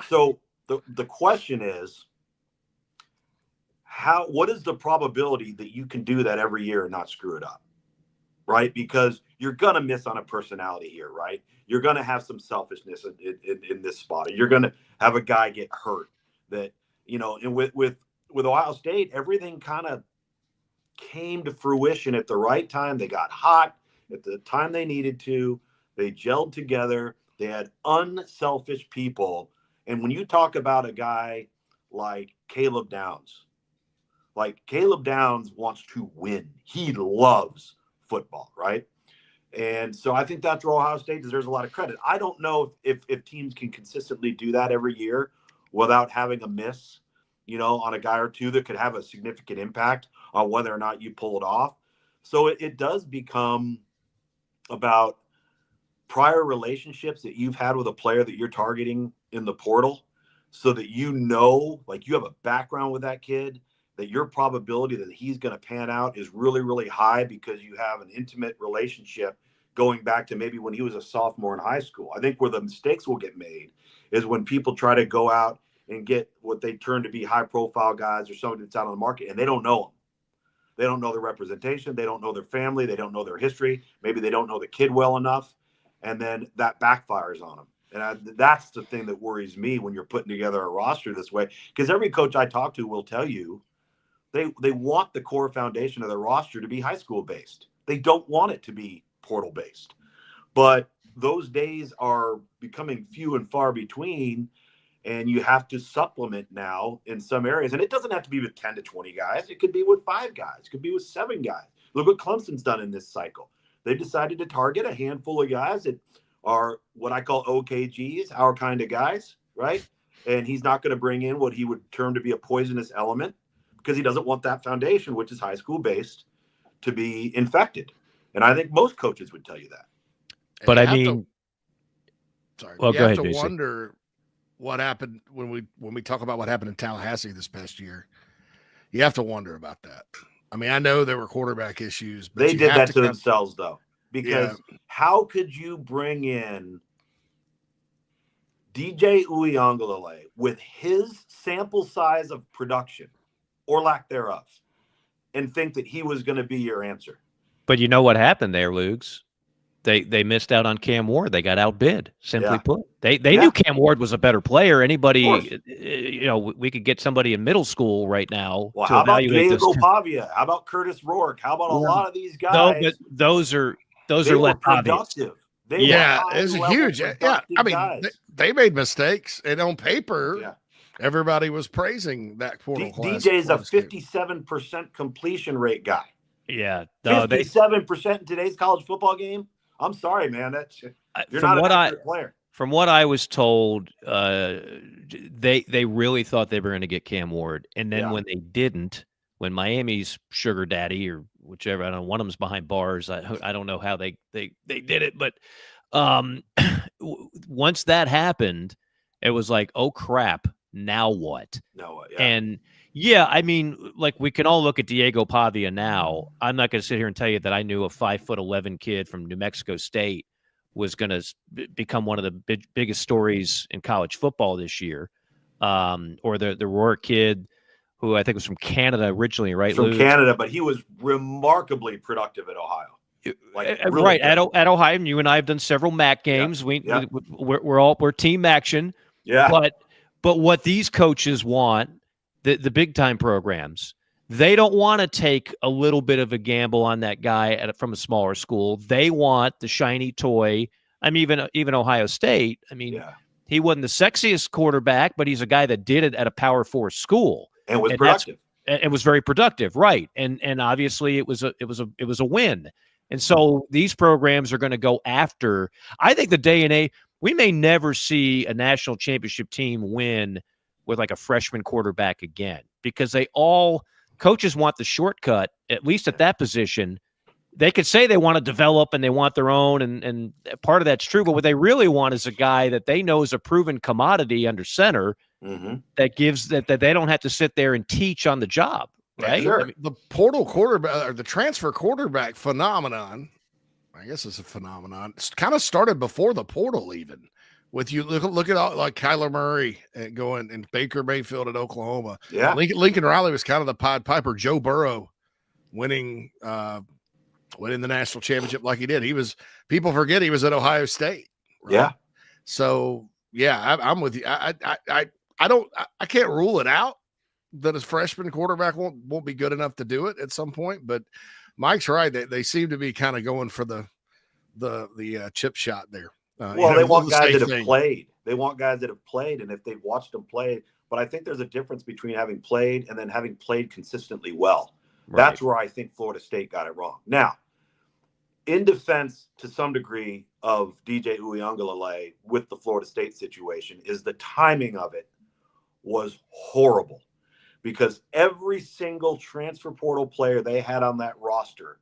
So the question is, what is the probability that you can do that every year and not screw it up? Right? Because you're going to miss on a personality here, right? You're going to have some selfishness in this spot. You're going to have a guy get hurt that, and with Ohio State, everything kind of came to fruition at the right time. They got hot at the time they needed to. They gelled together. They had unselfish people. And when you talk about a guy like Caleb Downs wants to win. He loves football, right? And so I think that's where Ohio State deserves a lot of credit. I don't know if teams can consistently do that every year without having a miss, on a guy or two that could have a significant impact on whether or not you pull it off. So it does become about prior relationships that you've had with a player that you're targeting in the portal, so that like you have a background with that kid, that your probability that he's going to pan out is really, really high because you have an intimate relationship going back to maybe when he was a sophomore in high school. I think where the mistakes will get made is when people try to go out and get what they turn to be high-profile guys or somebody that's out on the market, and they don't know them. They don't know their representation. They don't know their family. They don't know their history. Maybe they don't know the kid well enough, and then that backfires on them. And that's the thing that worries me when you're putting together a roster this way, because every coach I talk to will tell you they want the core foundation of their roster to be high school based. They don't want it to be portal based. But those days are becoming few and far between. and you have to supplement now in some areas. And it doesn't have to be with 10 to 20 guys. It could be with 5 guys. It could be with 7 guys. Look what Clemson's done in this cycle. They've decided to target a handful of guys that are what I call OKGs, our kind of guys, right? And he's not going to bring in what he would term to be a poisonous element because he doesn't want that foundation, which is high school based, to be infected. And I think most coaches would tell you that. But I mean, well, go you have ahead, to JC. wonder what happened when we talk about what happened in Tallahassee this past year. You have to wonder about that. I mean, I know there were quarterback issues, but they you did have that to themselves, though, because how could you bring in DJ Uiagalelei with his sample size of production or lack thereof and think that he was going to be your answer? But you know what happened there, Lugs? They missed out on Cam Ward. They got outbid, simply put. They knew Cam Ward was a better player. Anybody, we could get somebody in middle school right now Well, to how about evaluate Diego this. Pavia? How about Curtis Rourke? How about a lot of these guys? No, but those are less productive. It's huge. Yeah, I mean, guys. they made mistakes, and on paper, everybody was praising that portal class. DJ's a 57% completion rate guy. Yeah, 57% in today's college football game. I'm sorry, man. You're not an accurate player. From what I was told, they really thought they were going to get Cam Ward, and then when they didn't, when Miami's sugar daddy or whichever, I don't know, one of them's behind bars. I don't know how they did it, but once that happened, it was like, oh crap, now what? And I mean, like, we can all look at Diego Pavia now. I'm not going to sit here and tell you that I knew a 5'11" kid from New Mexico State was going to become one of the biggest stories in college football this year, or the Rourke kid, who I think was from Canada originally, right? From Canada, but he was remarkably productive at Ohio. Really right at Ohio. And you and I have done several MAC games. We're team action. Yeah. But what these coaches want, the big time programs, they don't want to take a little bit of a gamble on that guy from a smaller school. They want the shiny toy. I mean, even Ohio State. I mean, he wasn't the sexiest quarterback, but he's a guy that did it at a Power 4 school and was productive. And was very productive, right? And obviously it was a win. And so these programs are going to go after. I think the day and age, we may never see a national championship team win with like a freshman quarterback again, because coaches want the shortcut, at least at that position. They could say they want to develop and they want their own, and part of that's true, but what they really want is a guy that they know is a proven commodity under center, that gives that they don't have to sit there and teach on the job, right? Sure. I mean, the portal quarterback or the transfer quarterback phenomenon, I guess it's a phenomenon. It's kind of started before the portal even. With you look at all like Kyler Murray and going and Baker Mayfield at Oklahoma. Yeah. Lincoln Riley was kind of the Pied Piper. Joe Burrow winning the national championship like he did. People forget he was at Ohio State. Right? Yeah. So I'm with you. I can't rule it out that his freshman quarterback won't be good enough to do it at some point, but Mike's right. They seem to be kind of going for the chip shot there. They want guys that have played. They want guys that have played, and if they've watched them play. But I think there's a difference between having played and then having played consistently well. Right. That's where I think Florida State got it wrong. Now, in defense to some degree of DJ Uiagalelei with the Florida State situation, is the timing of it was horrible, because every single transfer portal player they had on that roster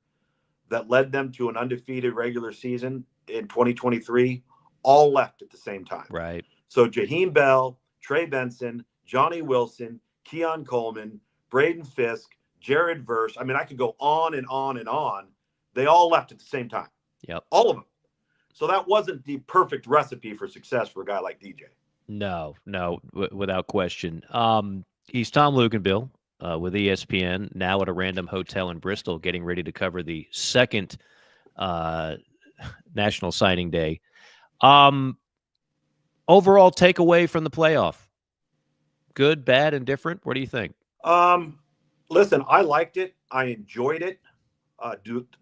that led them to an undefeated regular season in 2023 all left at the same time. Right. So Jaheim Bell, Trey Benson, Johnny Wilson, Keon Coleman, Braden Fisk, Jared Verse. I mean, I could go on and on and on. They all left at the same time. Yep. All of them. So that wasn't the perfect recipe for success for a guy like DJ. No, without question. He's Tom Luginbill with ESPN, now at a random hotel in Bristol, getting ready to cover the second National Signing Day. Overall takeaway from the playoff: good, bad, indifferent? What do you think? Listen, I liked it. I enjoyed it.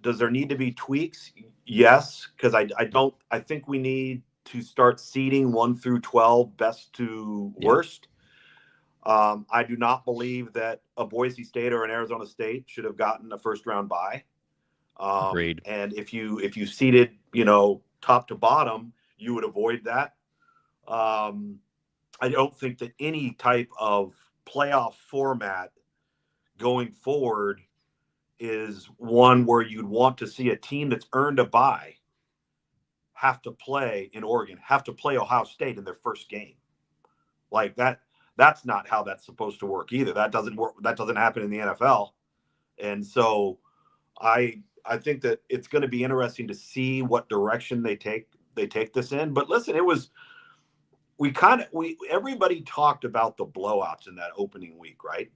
Does there need to be tweaks? Yes, because I think we need to start seeding 1 through 12, best to worst. I do not believe that a Boise State or an Arizona State should have gotten a first round bye. Agreed. And if you seeded, top to bottom, you would avoid that. I don't think that any type of playoff format going forward is one where you'd want to see a team that's earned a bye have to play in Oregon, have to play Ohio State in their first game. Like that. That's not how that's supposed to work either. That doesn't work. That doesn't happen in the NFL. And so I think that it's going to be interesting to see what direction they take this in. But listen, everybody talked about the blowouts in that opening week, right?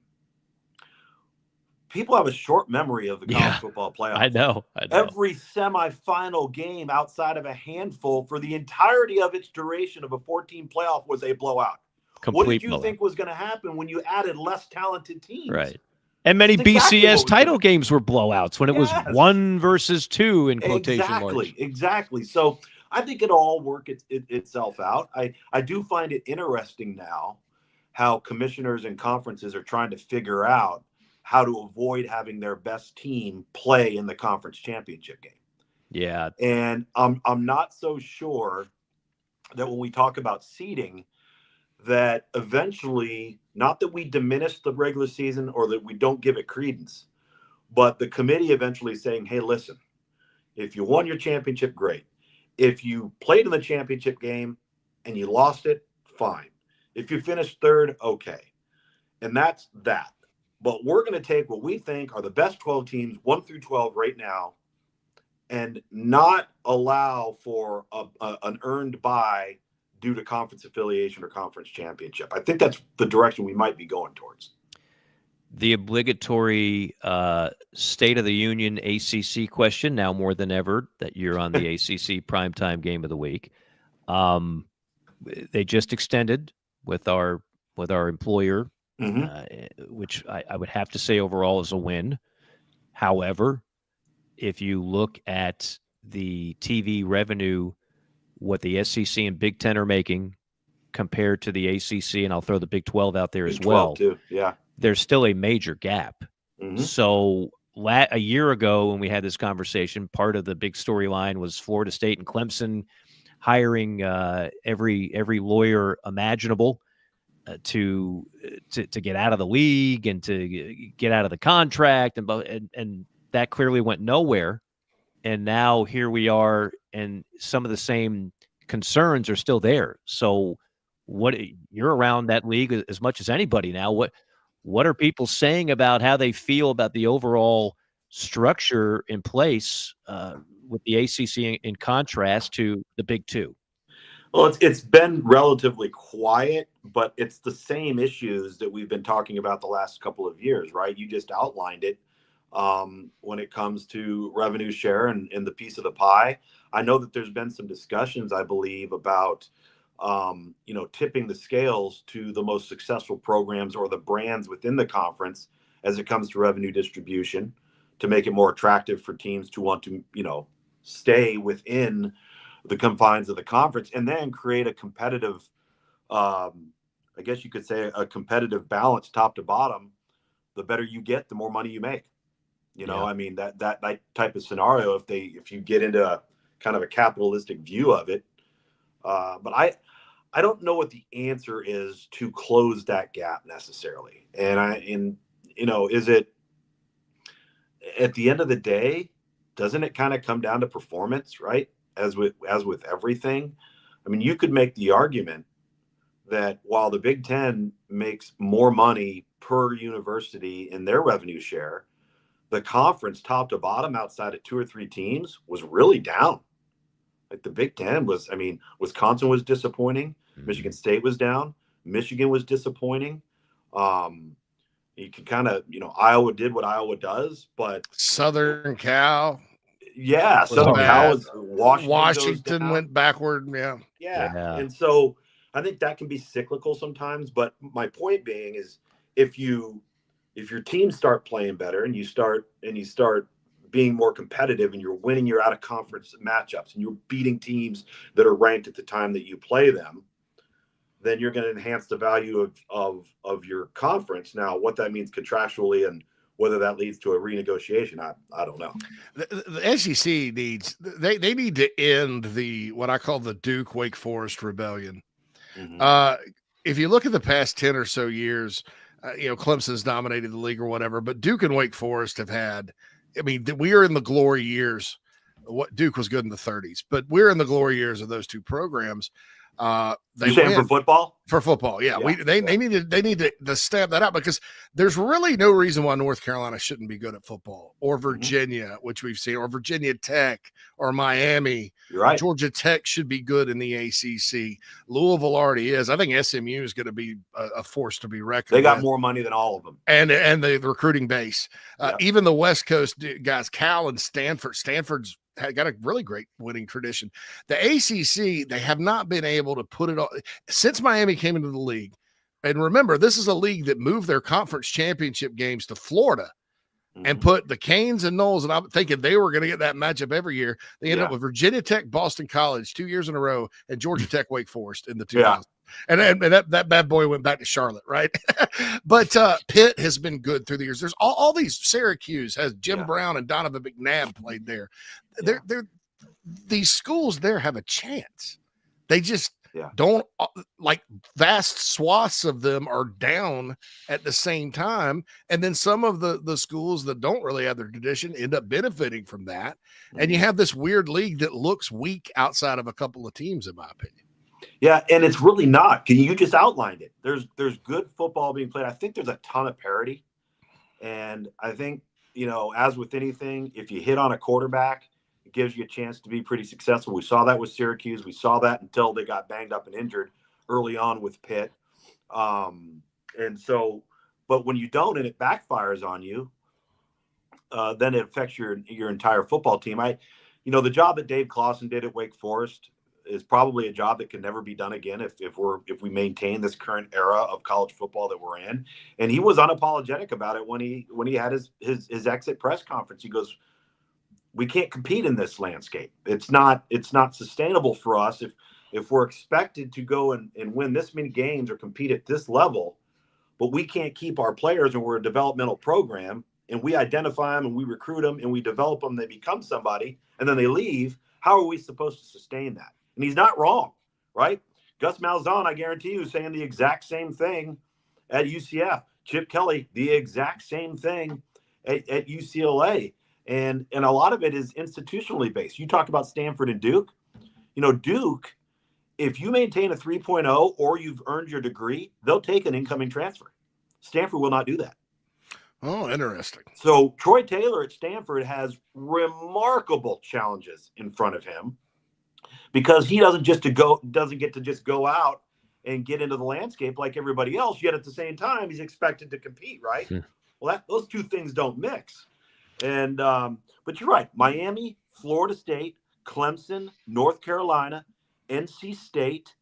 People have a short memory of the college football playoffs. I know. Every semifinal game outside of a handful for the entirety of its duration of a 14 playoff was a blowout. What did you think was going to happen when you added less talented teams? Right. And many BCS title games were blowouts when it was 1 versus 2 in quotation marks. Exactly. So I think it'll all work itself out. I do find it interesting now how commissioners and conferences are trying to figure out how to avoid having their best team play in the conference championship game. Yeah. And I'm not so sure that when we talk about seeding, that eventually, not that we diminish the regular season or that we don't give it credence, but the committee eventually saying, hey, listen, if you won your championship, great. If you played in the championship game and you lost it, fine. If you finished third, okay. And that's that. But we're going to take what we think are the best 12 teams, 1 through 12 right now, and not allow for an earned bye due to conference affiliation or conference championship. I think that's the direction we might be going towards. The obligatory State of the Union ACC question, now more than ever that you're on the ACC primetime game of the week. They just extended with our employer, which I would have to say overall is a win. However, if you look at the TV revenue, what the SEC and Big Ten are making compared to the ACC, and I'll throw the Big 12 out there as well. Too. Yeah. There's still a major gap. So a year ago when we had this conversation, part of the big storyline was Florida State and Clemson hiring every lawyer imaginable to get out of the league and to get out of the contract, and that clearly went nowhere. And now here we are, and some of the same concerns are still there. So you're around that league as much as anybody now. What are people saying about how they feel about the overall structure in place with the ACC in contrast to the Big Two? Well, it's been relatively quiet, but it's the same issues that we've been talking about the last couple of years, right? You just outlined it. When it comes to revenue share and the piece of the pie, I know that there's been some discussions, I believe, about, tipping the scales to the most successful programs or the brands within the conference as it comes to revenue distribution to make it more attractive for teams to want to, stay within the confines of the conference and then create a competitive, I guess you could say a competitive balance top to bottom. The better you get, the more money you make. I mean, that type of scenario, if you get into a kind of a capitalistic view of it, but I don't know what the answer is to close that gap necessarily. And is it at the end of the day, doesn't it kind of come down to performance, right? As with everything. I mean, you could make the argument that while the Big Ten makes more money per university in their revenue share, the conference top to bottom outside of 2 or 3 teams was really down. Like the Big Ten Wisconsin was disappointing. Michigan State was down. Michigan was disappointing. You can kind of, Iowa did what Iowa does, but Southern Cal. Yeah. Southern Cal was Washington went backward. Yeah. And so I think that can be cyclical sometimes. But my point being is if your teams start playing better and you start being more competitive and you're winning your out of conference matchups and you're beating teams that are ranked at the time that you play them, then you're going to enhance the value of your conference. Now, what that means contractually and whether that leads to a renegotiation, I don't know. The SEC needs they need to end what I call the Duke Wake Forest rebellion. If you look at the past 10 or so years, Clemson's dominated the league or whatever, but Duke and Wake Forest have had. I mean, we are in the glory years. What Duke was good in the 30s, but we're in the glory years of those two programs. They saying for football? For football, yeah. They need to stamp that out because there's really no reason why North Carolina shouldn't be good at football, or Virginia, which we've seen, or Virginia Tech, or Miami. You're right. Georgia Tech should be good in the ACC. Louisville already is. I think SMU is going to be a force to be reckoned with. They got more money than all of them, and the recruiting base. Even the West Coast guys, Cal and Stanford. Stanford's got a really great winning tradition. The ACC, they have not been able to put it on since Miami came into the league. And remember, this is a league that moved their conference championship games to Florida and put the Canes and Knowles. And I'm thinking they were going to get that matchup every year. They ended up with Virginia Tech, Boston College 2 years in a row, and Georgia Tech, Wake Forest in the 2000s. And that bad boy went back to Charlotte, right? But Pitt has been good through the years. There's all these. Syracuse has Jim Brown and Donovan McNabb played there. These schools there have a chance. They just don't, like, vast swaths of them are down at the same time. And then some of the schools that don't really have their tradition end up benefiting from that. And you have this weird league that looks weak outside of a couple of teams, in my opinion. Yeah, and it's really not. You just outlined it. There's good football being played. I think there's a ton of parity. And I think, as with anything, if you hit on a quarterback, it gives you a chance to be pretty successful. We saw that with Syracuse. We saw that until they got banged up and injured early on with Pitt. But when you don't and it backfires on you, then it affects your entire football team. The job that Dave Clawson did at Wake Forest is probably a job that can never be done again if we maintain this current era of college football that we're in. And he was unapologetic about it when he had his exit press conference. He goes, "We can't compete in this landscape. It's not sustainable for us if we're expected to go and win this many games or compete at this level, but we can't keep our players, and we're a developmental program, and we identify them and we recruit them and we develop them, they become somebody, and then they leave. How are we supposed to sustain that?" And he's not wrong, right? Gus Malzahn, I guarantee you, is saying the exact same thing at UCF. Chip Kelly, the exact same thing at UCLA. And a lot of it is institutionally based. You talk about Stanford and Duke. Duke, if you maintain a 3.0 or you've earned your degree, they'll take an incoming transfer. Stanford will not do that. Oh, interesting. So Troy Taylor at Stanford has remarkable challenges in front of him because he doesn't get to just go out and get into the landscape like everybody else. Yet at the same time, he's expected to compete, right? Well, those two things don't mix. And but you're right. Miami, Florida State, Clemson, North Carolina, NC State.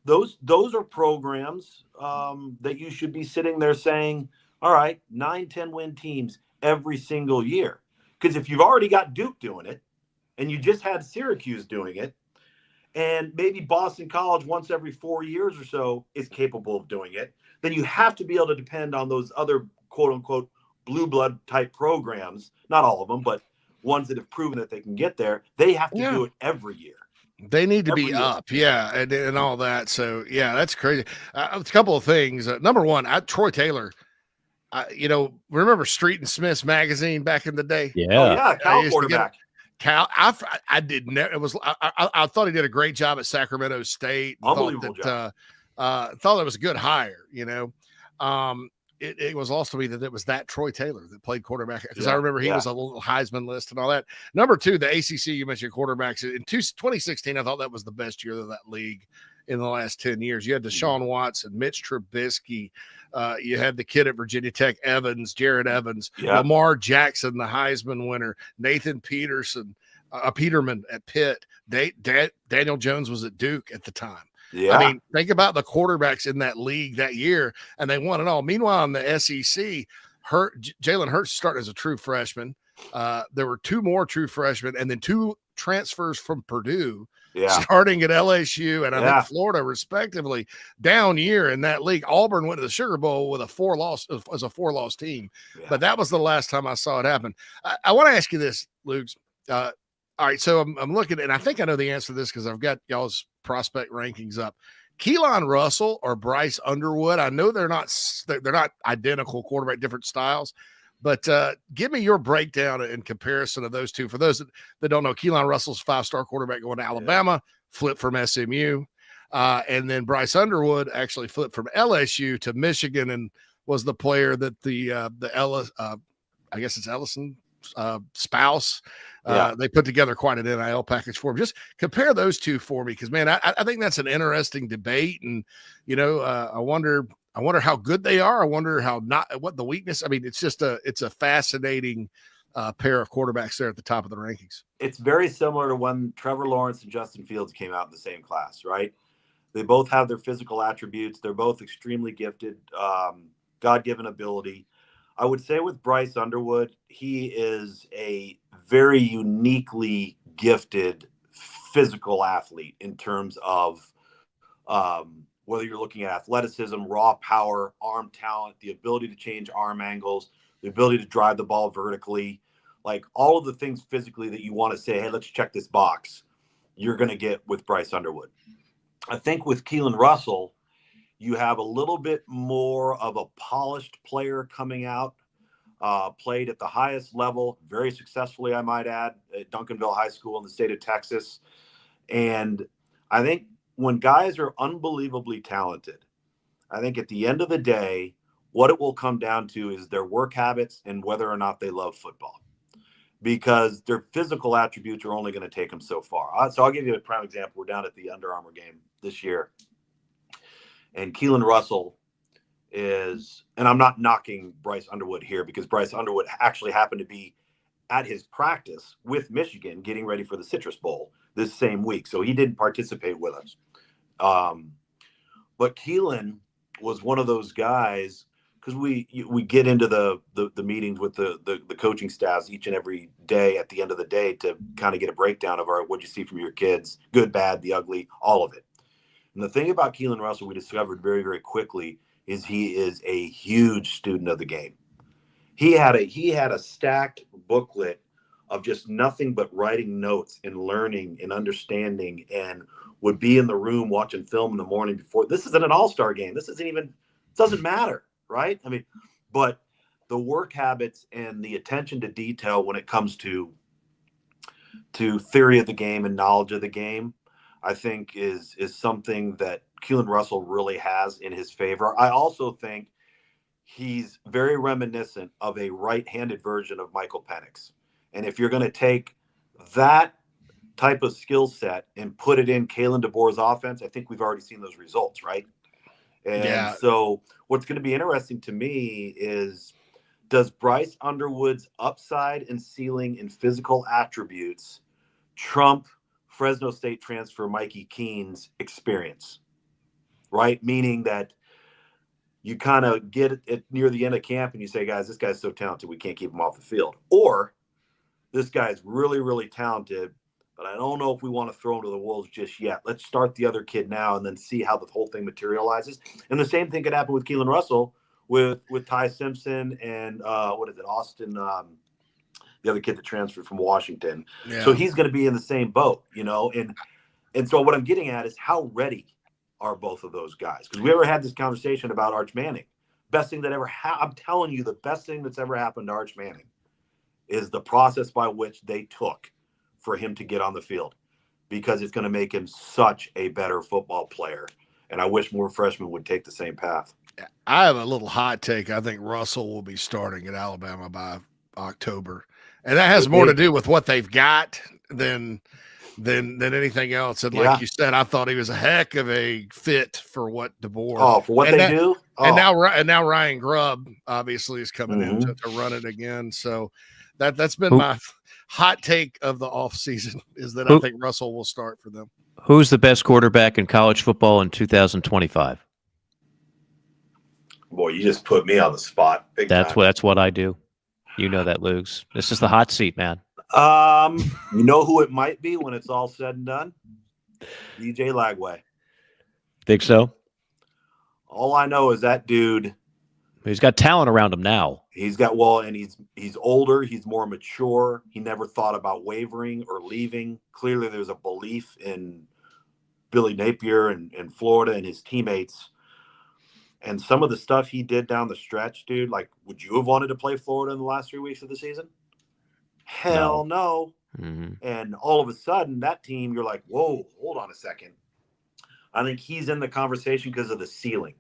Those are programs that you should be sitting there saying, all right, 9-10 win teams every single year. Because if you've already got Duke doing it, and you just had Syracuse doing it, and maybe Boston College once every 4 years or so is capable of doing it, then you have to be able to depend on those other quote unquote blue blood type programs, not all of them, but ones that have proven that they can get there. They have to do it every year. They need to be up, and all that. So, that's crazy. A couple of things. Number one, Troy Taylor, remember Street and Smith's magazine back in the day? Yeah. Cal quarterback. Cal, I didn't know. It was. I thought he did a great job at Sacramento State. Unbelievable job. Thought it was a good hire. It was lost to me that it was that Troy Taylor that played quarterback, because I remember he was a little Heisman list and all that. Number two, the ACC, you mentioned quarterbacks. In 2016, I thought that was the best year of that league in the last 10 years. You had Deshaun Watson, Mitch Trubisky. You had the kid at Virginia Tech, Jared Evans, Lamar Jackson, the Heisman winner, Nathan Peterman at Pitt. Daniel Jones was at Duke at the time. Yeah. I mean, think about the quarterbacks in that league that year, and they won it all. Meanwhile, in the SEC, Jalen Hurts started as a true freshman. There were 2 more true freshmen and then 2 transfers from Purdue Yeah. starting at LSU and I Yeah. think Florida, respectively. Down year in that league. Auburn went to the Sugar Bowl with a 4-loss team, Yeah. but that was the last time I saw it happen. I want to ask you this, Luke. All right, so I'm looking, and I think I know the answer to this because I've got y'all's prospect rankings up. Keelon Russell or Bryce Underwood. I know they're not identical quarterback, different styles, but give me your breakdown in comparison of those two. For those that don't know, Keelon Russell's 5-star quarterback going to Alabama, flipped from SMU, and then Bryce Underwood actually flipped from LSU to Michigan and was the player that the Ellis, I guess it's Ellison spouse. They put together quite an NIL package for him. Just compare those two for me, because man, I think that's an interesting debate, and I wonder how good they are. I wonder what the weakness. I mean, it's a fascinating pair of quarterbacks there at the top of the rankings. It's very similar to when Trevor Lawrence and Justin Fields came out in the same class, right? They both have their physical attributes. They're both extremely gifted, God-given ability. I would say with Bryce Underwood, he is a very uniquely gifted physical athlete in terms of whether you're looking at athleticism, raw power, arm talent, the ability to change arm angles, the ability to drive the ball vertically, like all of the things physically that you want to say, hey, let's check this box, you're going to get with Bryce Underwood. I think with Keelon Russell, you have a little bit more of a polished player coming out, played at the highest level, very successfully, I might add, at Duncanville High School in the state of Texas. And I think when guys are unbelievably talented, I think at the end of the day, what it will come down to is their work habits and whether or not they love football, because their physical attributes are only going to take them so far. So I'll give you a prime example. We're down at the Under Armour game this year, and Keelon Russell is, and I'm not knocking Bryce Underwood here, because Bryce Underwood actually happened to be at his practice with Michigan getting ready for the Citrus Bowl this same week. So he didn't participate with us. But Keelon was one of those guys, because we get into the meetings with the coaching staffs each and every day at the end of the day to kind of get a breakdown of what'd you see from your kids, good, bad, the ugly, all of it. And the thing about Keelon Russell we discovered very, very quickly is he is a huge student of the game. He had a stacked booklet of just nothing but writing notes and learning and understanding, and would be in the room watching film in the morning before. This isn't an all-star game. This doesn't matter, right? I mean, but the work habits and the attention to detail when it comes to theory of the game and knowledge of the game, I think is something that Keelon Russell really has in his favor. I also think he's very reminiscent of a right-handed version of Michael Penix. And if you're going to take that type of skill set and put it in Kalen DeBoer's offense, I think we've already seen those results, right? And so what's going to be interesting to me is, does Bryce Underwood's upside and ceiling and physical attributes trump Fresno State transfer Mikey Keene's experience, right? Meaning that you kind of get it near the end of camp and you say, guys, this guy's so talented, we can't keep him off the field. Or this guy's really, really talented, but I don't know if we want to throw him to the wolves just yet. Let's start the other kid now and then see how the whole thing materializes. And the same thing could happen with Keelon Russell with Ty Simpson and Austin, the other kid that transferred from Washington. Yeah. So he's going to be in the same boat, And so what I'm getting at is, how ready are both of those guys? Because we ever had this conversation about Arch Manning. Best thing that ever I'm telling you, the best thing that's ever happened to Arch Manning is the process by which they took for him to get on the field, because it's going to make him such a better football player. And I wish more freshmen would take the same path. I have a little hot take. I think Russell will be starting at Alabama by October. And that has more to do with what they've got than anything else. And like you said, I thought he was a heck of a fit for what DeBoer. Oh, for what they do. Oh. And now Ryan Grubb obviously is coming in to run it again. So that's been my hot take of the offseason, is that I think Russell will start for them. Who's the best quarterback in college football in 2025? Boy, you just put me on the spot. That's what I do. You know that, Lugs. This is the hot seat, man. You know who it might be when it's all said and done? DJ Lagway. Think so? All I know is that dude. He's got talent around him now. He's got and he's older. He's more mature. He never thought about wavering or leaving. Clearly, there's a belief in Billy Napier and Florida and his teammates. And some of the stuff he did down the stretch, dude, like, would you have wanted to play Florida in the last 3 weeks of the season? Hell no. Mm-hmm. And all of a sudden, that team, you're like, whoa, hold on a second. I think he's in the conversation because of the ceiling.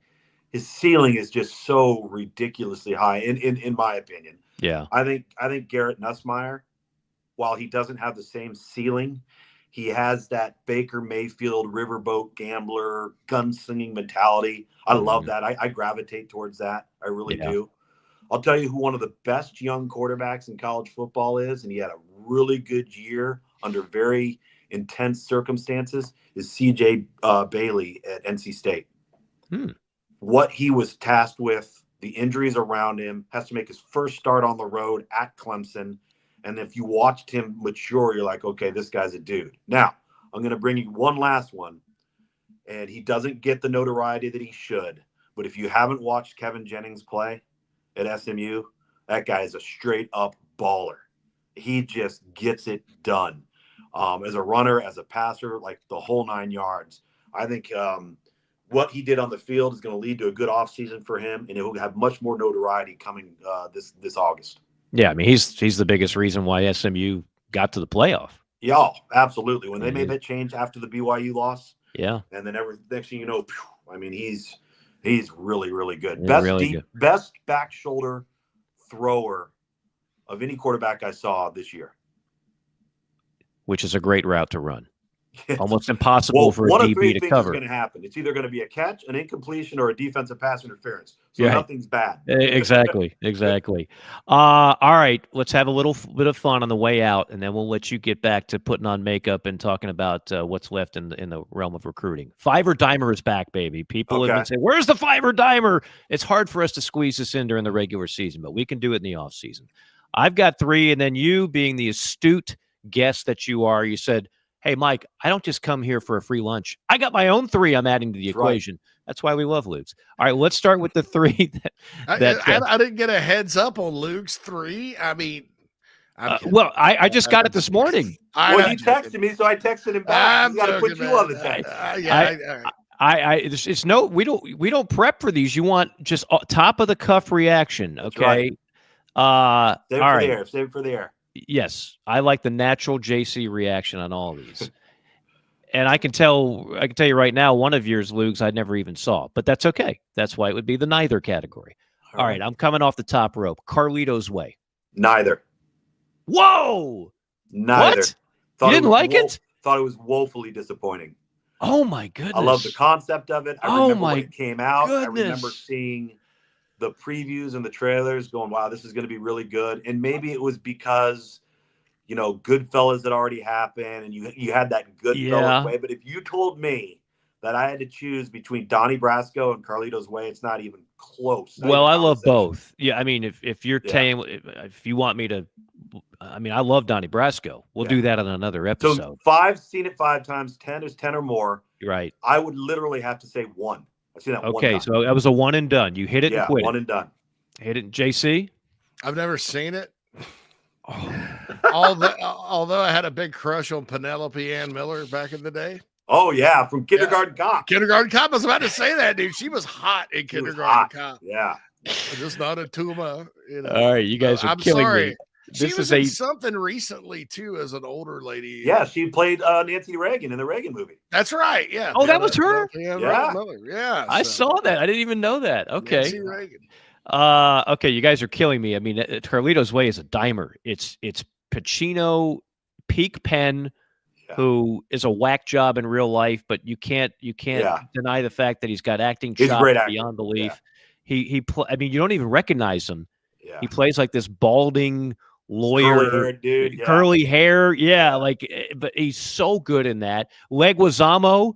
His ceiling is just so ridiculously high, in my opinion. Yeah. I think Garrett Nussmeier, while he doesn't have the same ceiling, he has that Baker Mayfield riverboat gambler gunslinging mentality. I love that. I gravitate towards that. I really do. I'll tell you who one of the best young quarterbacks in college football is, and he had a really good year under very intense circumstances, is CJ Bailey at NC State. What he was tasked with, the injuries around him, has to make his first start on the road at Clemson. And if you watched him mature, you're like, okay, this guy's a dude. Now, I'm going to bring you one last one. And he doesn't get the notoriety that he should. But if you haven't watched Kevin Jennings play at SMU, that guy is a straight-up baller. He just gets it done. As a runner, as a passer, like the whole 9 yards. I think what he did on the field is going to lead to a good offseason for him, and it will have much more notoriety coming this August. Yeah, I mean, he's the biggest reason why SMU got to the playoff. Yeah, absolutely. When they made that change after the BYU loss, and then next thing you know, I mean, he's really, really good. Yeah, Best back shoulder thrower of any quarterback I saw this year. Which is a great route to run. Almost impossible for a DB to cover. One of three things is going to happen. It's either going to be a catch, an incompletion, or a defensive pass interference. So nothing's bad. Exactly. All right, let's have a little bit of fun on the way out, and then we'll let you get back to putting on makeup and talking about what's left in the realm of recruiting. Fiver Dimer is back, baby. People have been saying, "Where's the Fiver Dimer?" It's hard for us to squeeze this in during the regular season, but we can do it in the off season. I've got 3, and then you, being the astute guest that you are, you said, "Hey, Mike, I don't just come here for a free lunch. I got my own 3 I'm adding to the equation." Right. That's why we love Luke's. All right, let's start with the 3. I didn't get a heads up on Luke's 3. I mean, I just got it this morning. Well, he texted me, so I texted him back. He's got to put you on the text. We don't prep for these. You want just top of the cuff reaction, okay? Right. Save it for the air. Yes, I like the natural JC reaction on all of these. And I can tell you right now, one of yours, Luke's, I never even saw, but that's okay. That's why it would be the neither category. All right, I'm coming off the top rope. Carlito's Way. Neither. Whoa! Neither. You didn't like it? Thought it was woefully disappointing. Oh my goodness! I love the concept of it. I remember when it came out. Goodness. I remember seeing the previews and the trailers going, wow, this is going to be really good. And maybe it was because, you know, Goodfellas had already happened and you had that Goodfellas way. But if you told me that I had to choose between Donnie Brasco and Carlito's Way, it's not even close. Well, I love both. Yeah, I mean, if you're if you want me to, I mean, I love Donnie Brasco. We'll do that on another episode. So 5, seen it 5 times, 10 is 10 or more. Right. I would literally have to say 1. I've seen that one time. So that was a one and done. You hit it and quit. One and done. Hit it, JC? I've never seen it. Although I had a big crush on Penelope Ann Miller back in the day. Oh, yeah, from Kindergarten Cop. Kindergarten Cop. I was about to say that, dude. She was hot in Kindergarten Cop. Yeah. Just not a Tuma. You know. All right, you guys are killing me. She was in something recently, too, as an older lady. Yeah, she played Nancy Reagan in the Reagan movie. That's right, yeah. Oh, that was her? Yeah. I saw that. I didn't even know that. Okay. Nancy Reagan. Okay, you guys are killing me. I mean, Carlito's Way is a dimer. It's Pacino, peak Penn, who is a whack job in real life, but you can't deny the fact that he's got acting chops beyond belief. Yeah. I mean, you don't even recognize him. Yeah. He plays like this balding lawyer, curly hair. Yeah, but he's so good in that. Leguizamo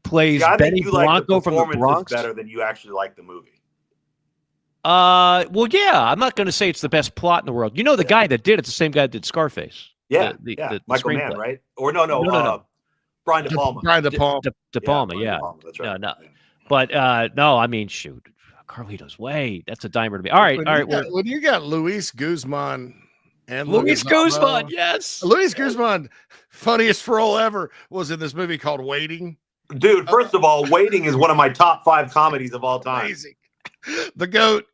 plays Benny Blanco from the Bronx. Better than you actually like the movie. Well, yeah. I'm not going to say it's the best plot in the world. You know, the guy that did it's the same guy that did Scarface. Yeah, The Michael Mann, screenplay. right? Or no. Brian De Palma. Brian De Palma. De Palma, Brian yeah. De Palma, that's right. No. But no, I mean, shoot, Carlito's Way. That's a dimer to me. All right. When you got Luis Guzman and Luis Leguizamo, Guzman, yes. Luis Guzman, funniest role ever was in this movie called Waiting. Dude, first of all, Waiting is one of my top 5 comedies of all time. Amazing. The goat.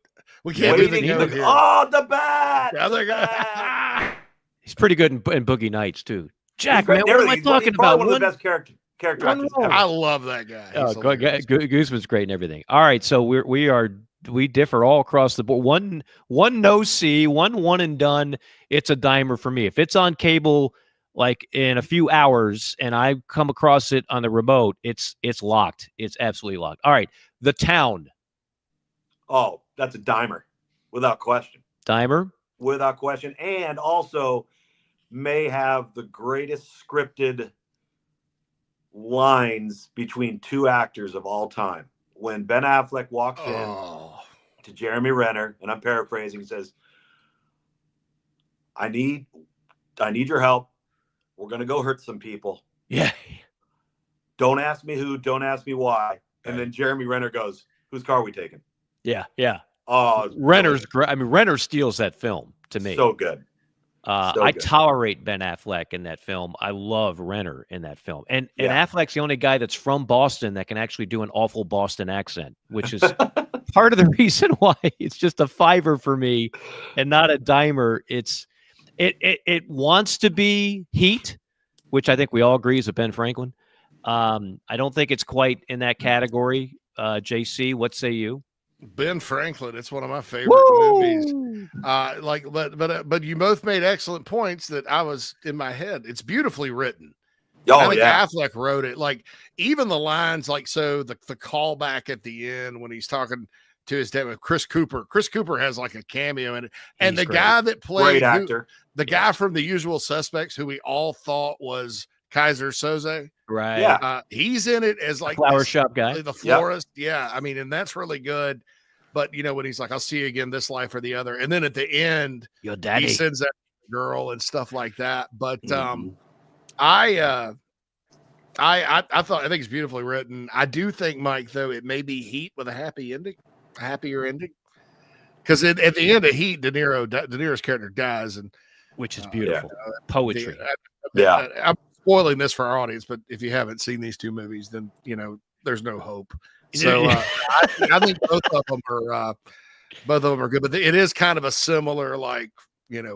We can't do the goat here. Oh, the bat. The other guy. He's pretty good in Boogie Nights too. Jack, man, He's what am I he's talking probably about? one of the best character actors ever. I love that guy. Oh, Guzman's great and everything. All right, so we differ all across the board. One no see, one and done. It's a dimer for me. If it's on cable, like in a few hours, and I come across it on the remote, it's locked. It's absolutely locked. All right, The Town. Oh, that's a dimer, without question. Dimer, without question, and also may have the greatest scripted lines between 2 actors of all time. When Ben Affleck walks in to Jeremy Renner, and I'm paraphrasing, he says, I need your help. We're going to go hurt some people. Yeah. Don't ask me who, don't ask me why. And then Jeremy Renner goes, whose car are we taking? Yeah. Oh, Renner's great. I mean, Renner steals that film to me. So good. I tolerate Ben Affleck in that film. I love Renner in that film. And Affleck's the only guy that's from Boston that can actually do an awful Boston accent, which is part of the reason why it's just a 5er for me and not a dimer. It wants to be Heat, which I think we all agree is a Ben Franklin. I don't think it's quite in that category. JC, what say you? Ben Franklin, it's one of my favorite movies. But you both made excellent points that I was in my head. It's beautifully written. I think Affleck wrote it. Like even the lines, like so the callback at the end when he's talking to his dad with Chris Cooper. Chris Cooper has like a cameo in it, and He's the great. guy that played great actor, the guy from The Usual Suspects, who we all thought was Kaiser Soze. Right. Yeah. He's in it as like flower shop guy, the florist. Yep. Yeah. I mean, and that's really good. But you know, when he's like, I'll see you again this life or the other. And then at the end, your daddy, he sends that girl and stuff like that. But I think it's beautifully written. I do think, Mike, though, it may be Heat with a happier ending. Because at the end of Heat, De Niro's character dies, and which is beautiful poetry. I'm spoiling this for our audience, but if you haven't seen these 2 movies, then you know there's no hope. So I think both of them are good, but it is kind of a similar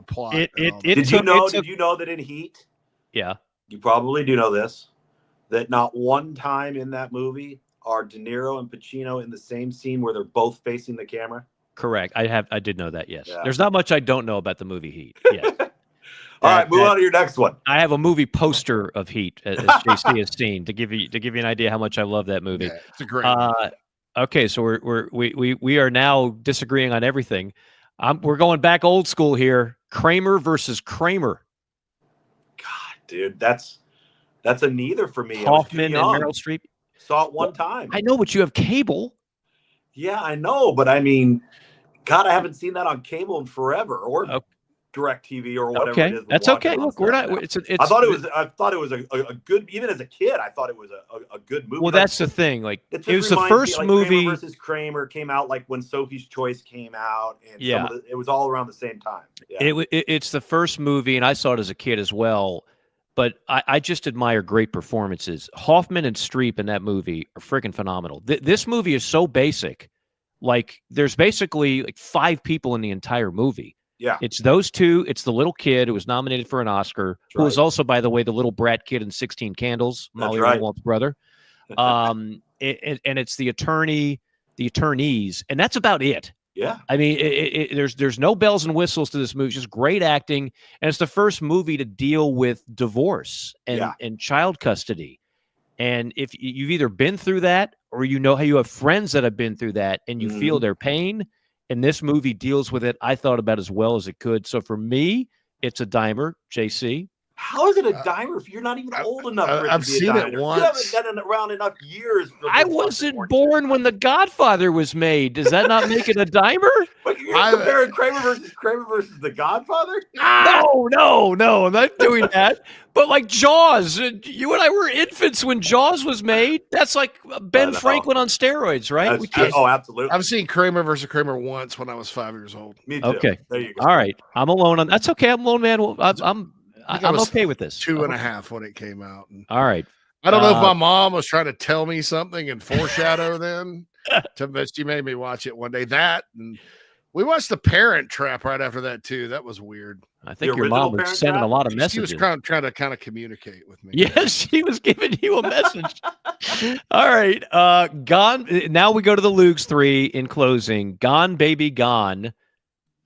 plot. Did you know that in Heat? Yeah, you probably do know this. That not one time in that movie are De Niro and Pacino in the same scene where they're both facing the camera. Correct. I did know that. Yes. Yeah. There's not much I don't know about the movie Heat. Yes. All right, move on to your next one. I have a movie poster of Heat, as JC has seen, to give you an idea how much I love that movie. Yeah, it's a great movie. Okay, so we are now disagreeing on everything. We're going back old school here. Kramer versus Kramer. God, dude, that's a neither for me. Hoffman and Meryl Streep. Saw it one time. I know, but you have cable. Yeah, I know, but I mean, God, I haven't seen that on cable in forever, or DirecTV or whatever it is. That's okay. Look, we're not. I thought it was a good. Even as a kid, I thought it was a good movie. Well, that's the thing. Like it was the first movie. Kramer versus Kramer came out like when Sophie's Choice came out, and it was all around the same time. Yeah. It's the first movie, and I saw it as a kid as well. But I just admire great performances. Hoffman and Streep in that movie are freaking phenomenal. This movie is so basic. Like there's basically like 5 people in the entire movie. Yeah. It's those 2. It's the little kid who was nominated for an Oscar, who was also, by the way, the little brat kid in 16 Candles, Molly Ringwald's brother. And it's the attorney, the attorneys, and that's about it. Yeah. I mean, there's no bells and whistles to this movie. It's just great acting, and it's the first movie to deal with divorce and child custody. And if you've either been through that, or you know how you have friends that have been through that, and you feel their pain, and this movie deals with it, I thought, about as well as it could. So for me, it's a dimer. JC? How is it a dimer if you're not even old enough for it I've to be a seen dimer? it once. You haven't done it around enough years. For I wasn't born when The Godfather was made. Does that not make it a dimer? But you're comparing Kramer versus The Godfather? No, I'm not doing that. But like Jaws, you and I were infants when Jaws was made. That's like Ben Franklin on steroids, right? Absolutely. I've seen Kramer versus Kramer once when I was 5 years old. Me too. Okay. There you go. All right. I'm alone on that's okay. I'm alone, man. I'm okay with this. 2.5 when it came out. All right. I don't know if my mom was trying to tell me something and foreshadow then. But she made me watch it one day. That and we watched The Parent Trap right after that too. That was weird. I think your mom was sending a lot of messages. She was trying to kind of communicate with me. Yes, she was giving you a message. All right. Gone. Now we go to the Lugs 3 in closing. Gone, Baby Gone.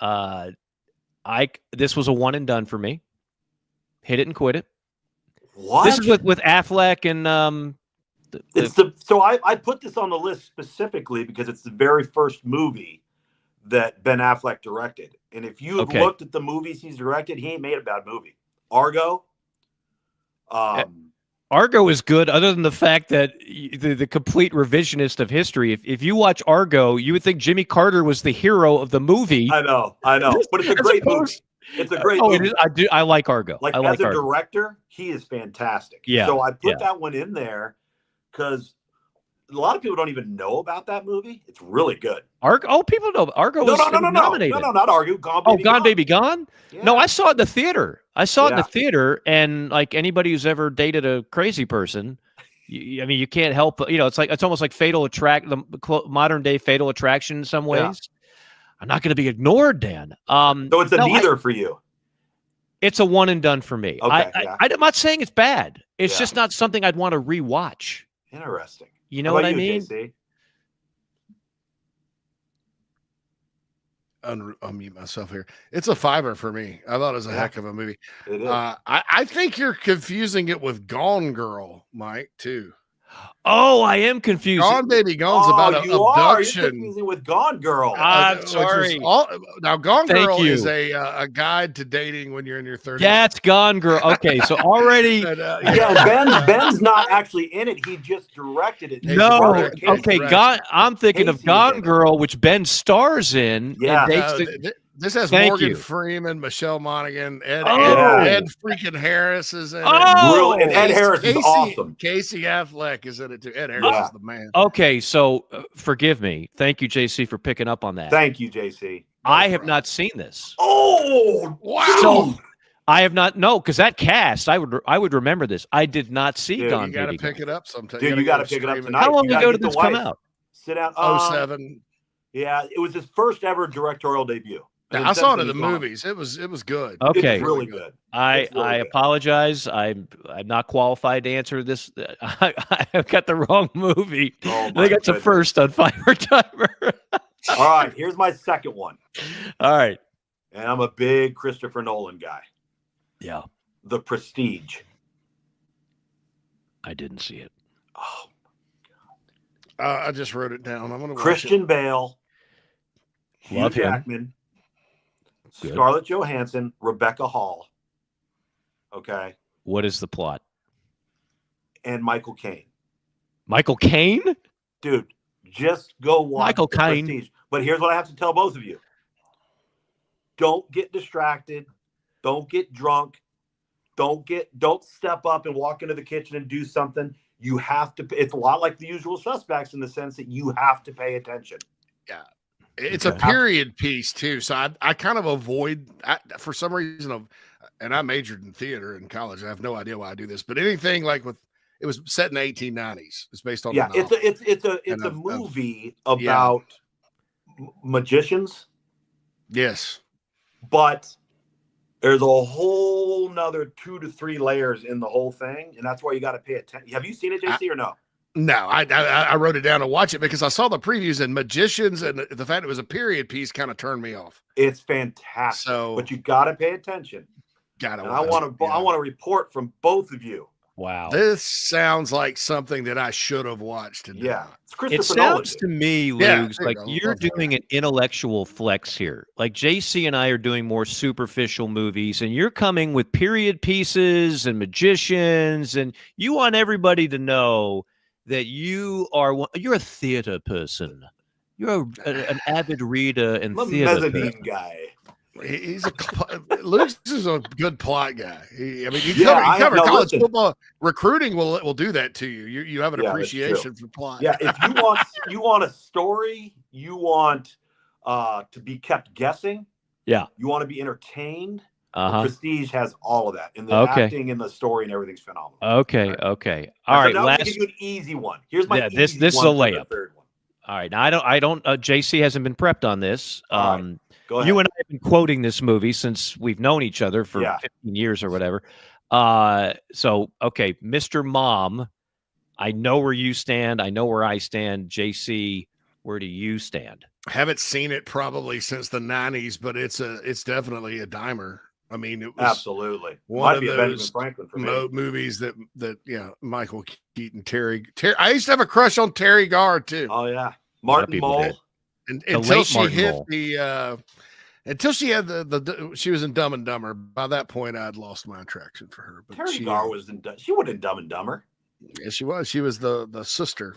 This was a one and done for me. Hit it and quit it. What? This is with Affleck and so I put this on the list specifically because it's the very first movie that Ben Affleck directed. And if you have looked at the movies he's directed, he ain't made a bad movie. Argo. Argo is good, other than the fact that the complete revisionist of history. If you watch Argo, you would think Jimmy Carter was the hero of the movie. I know, but it's a great movie. It's a great movie. It is. I like Argo. Like, I like as a Argo. director, he is fantastic. Yeah. So I put that one in there because a lot of people don't even know about that movie. It's really good. People know Argo was nominated. No, not Argo. Gone, Baby Gone? Yeah. No, I saw it in the theater. It in the theater, and like anybody who's ever dated a crazy person, you can't help. It's almost like the modern day Fatal Attraction in some ways. Yeah. I'm not going to be ignored, Dan. So it's neither for you. It's a one and done for me. Okay, I'm not saying it's bad. It's just not something I'd want to rewatch. Interesting. You know what I mean? JC? Unmute myself here. It's a 5 for me. I thought it was a heck of a movie. It is. I think you're confusing it with Gone Girl, Mike, too. Oh, I am confused. Gone Baby Gone's about an abduction. You're confusing with Gone Girl. I'm sorry. Now, Gone Girl is a guide to dating when you're in your 30s. That's Gone Girl. Okay, so already. Ben's not actually in it. He just directed it. No, okay. I'm thinking of Gone Girl, which Ben stars in. Yeah. This has Morgan Freeman, Michelle Monaghan, Ed freaking Harris is in it. Really? And Ed Harris is awesome. Casey Affleck is in it too. Ed Harris is the man. Okay, so forgive me. Thank you, JC, for picking up on that. Thank you, JC. I have not seen this. Oh, wow. So I have not. No, because that cast, I would remember this. I did not see Gone. You got to pick it up sometime. Dude, you got to pick it up tonight. How long ago did this come out? Sit down. 07. Yeah, it was his first ever directorial debut. I saw it in the movies. It was good. Okay, it was really good. I apologize. I'm not qualified to answer this. I've got the wrong movie. I think it's a first on Fiber Timer. All right, here's my second one. All right, and I'm a big Christopher Nolan guy. Yeah, The Prestige. I didn't see it. Oh, I just wrote it down. I'm gonna watch Christian Bale, Love Hugh him. Jackman. Good. Scarlett Johansson, Rebecca Hall. Okay. What is the plot? And Michael Caine. Michael Caine? Dude, just go watch Michael Caine. Prestige. But here's what I have to tell both of you. Don't get distracted. Don't get drunk. Don't step up and walk into the kitchen and do something. You have to. It's a lot like The Usual Suspects in the sense that you have to pay attention. Yeah. It's a period piece too, so I kind of avoid for some reason and I majored in theater in college. I have no idea why I do this, but anything like it was set in the 1890s. It's based on it's a movie about magicians. Yes, but there's a whole nother 2 to 3 layers in the whole thing, and that's why you got to pay attention. Have you seen it, JC, or no? No, I wrote it down to watch it because I saw the previews and magicians and the fact it was a period piece kind of turned me off. It's fantastic, but you got to pay attention. I want to report from both of you. Wow. This sounds like something that I should have watched. And Yeah, it's It Christopher Nolan. sounds to me, Yeah, Luke, dude, like I you're love that. doing an intellectual flex here. Like JC and I are doing more superficial movies, and you're coming with period pieces and magicians, and you want everybody to know that you're a theater person. You're an avid reader and I'm a theater mezzanine person. guy. He's Luke's is a good plot guy. You Yeah, cover no, college listen. football. Recruiting will do that to you. You have an Yeah, that's appreciation for plot. Yeah, if you want a story, you want to be kept guessing. Yeah. You want to be entertained. Uh-huh. Prestige has all of that, and the Okay. acting and the story and everything's phenomenal. Okay. Right. Okay. All So right. now I'm gonna last. give you an easy one. Here's my This easy is a one for the layup. third one. All right. Now I don't. JC hasn't been prepped on this. All right. Go ahead. You and I have been quoting this movie since we've known each other for 15 years or whatever. So, okay, Mr. Mom, I know where you stand. I know where I stand. JC, where do you stand? Haven't seen it probably since the 90s, but it's definitely a dimer. I mean, it was absolutely one Might of be a those Benjamin Franklin for me. movies that Michael Keaton, Terry. I used to have a crush on Terry Garr too. Oh yeah, Martin Mull. Until she hit the until she had she was in Dumb and Dumber. By that point, I'd lost my attraction for her. But Terry Garr was she wasn't in Dumb and Dumber. Yeah, she was. She was the sister.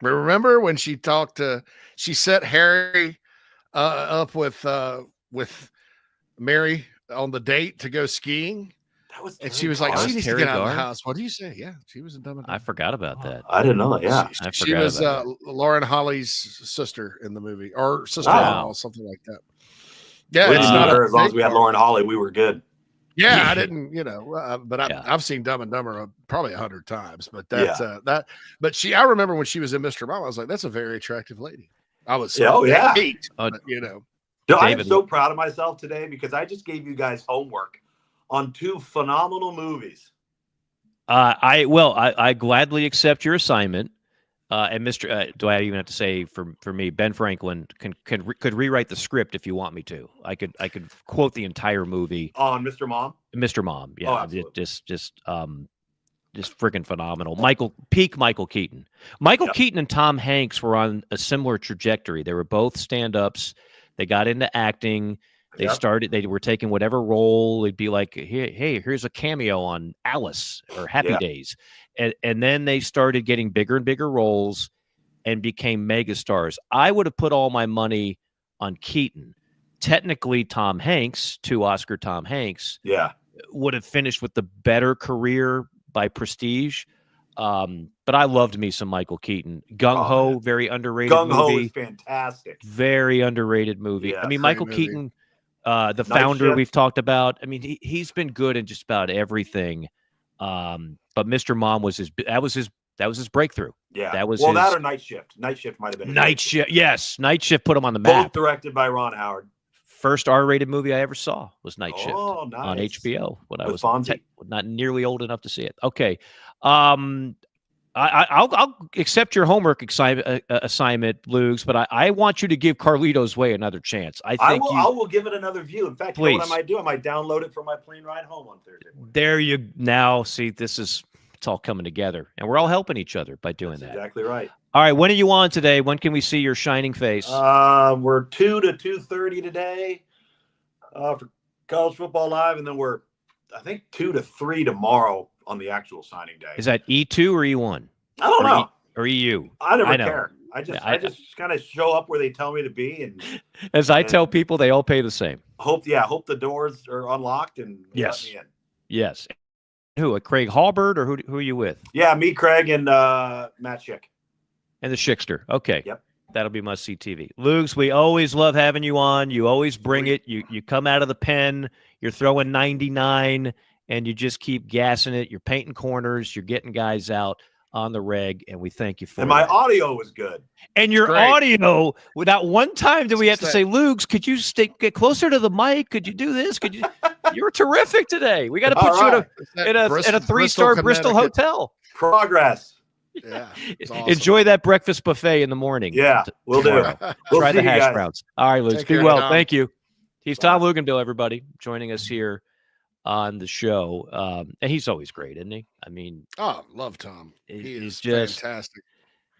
Remember when she she set Harry up with Mary on the date to go skiing? That was and she was like, she needs to get out of the house. What do you say? Yeah, she was in Dumb and Dumber. I forgot about that. I didn't know that. Yeah, she was Lauren Holly's sister in the movie, or sister-in-law, something like that. Yeah, we didn't know her as long as we had Lauren Holly, we were good. Yeah, I didn't, but I've seen Dumb and Dumber probably 100 times. But that's But I remember when she was in Mr. Mom, I was like, that's a very attractive lady. I was hate, but, I am so proud of myself today because I just gave you guys homework on two phenomenal movies. I gladly accept your assignment. And Mr. Do I even have to say for me, Ben Franklin could rewrite the script if you want me to. I could quote the entire movie on Mr. Mom. Mr. Mom, yeah, just freaking phenomenal. Michael Keaton. Michael Keaton and Tom Hanks were on a similar trajectory. They were both stand-ups. They got into acting. They they were taking whatever role. It'd be like, hey, here's a cameo on Alice or Happy Days. And then they started getting bigger and bigger roles and became megastars. I would have put all my money on Keaton. Technically, Tom Hanks, Oscar Tom Hanks, would have finished with the better career by Prestige. But I loved me some Michael Keaton. Gung Ho, very underrated movie. Gung Ho is fantastic. Very underrated movie. I mean, Michael Keaton, the founder we've talked about. I mean, he's been good in just about everything. But Mr. Mom was his breakthrough. Yeah, that was that or Night Shift. Night Shift might have been Night Shift. Yes, Night Shift put him on the map. Both directed by Ron Howard. First R-rated movie I ever saw was Night Shift on HBO when I was Fonzie. Not nearly old enough to see it. Okay, I'll accept your homework assignment, Lugs, but I want you to give Carlito's Way another chance. I will give it another view. In fact, you know what I might do? I might download it for my plane ride home on Thursday morning. There you now see. It's all coming together, and we're all helping each other by doing that. Exactly right. All right, when are you on today? When can we see your shining face? We're 2 to 2:30 today for College Football Live, and then we're, I think, 2 to 3 tomorrow on the actual signing day. Is that E2 or E1? I don't know. Or EU? I never care. I just kind of show up where they tell me to be, and as I tell people, they all pay the same. Hope the doors are unlocked and let me in. Yes. Who? Craig Halbert, or who are you with? Yeah, me, Craig, and Matt Schick. And the Schickster. Okay. Yep. That'll be must-see TV. Lugs, we always love having you on. You always bring it. You come out of the pen. You're throwing 99, and you just keep gassing it. You're painting corners. You're getting guys out on the reg, and we thank you for it. And my audio was good. And your audio, without one time did we have to say, Lugs, could you get closer to the mic? Could you do this? Could you? You were terrific today. We got to put you in a 3-star Bristol hotel. Progress. Yeah, awesome. Enjoy that breakfast buffet in the morning. Yeah, we'll do. Try the hash browns. All right, Luke. Be well. Tom. Thank you. He's Tom Luginbill, everybody, joining us here on the show. And he's always great, isn't he? I mean, Oh, love Tom. He he's is just fantastic.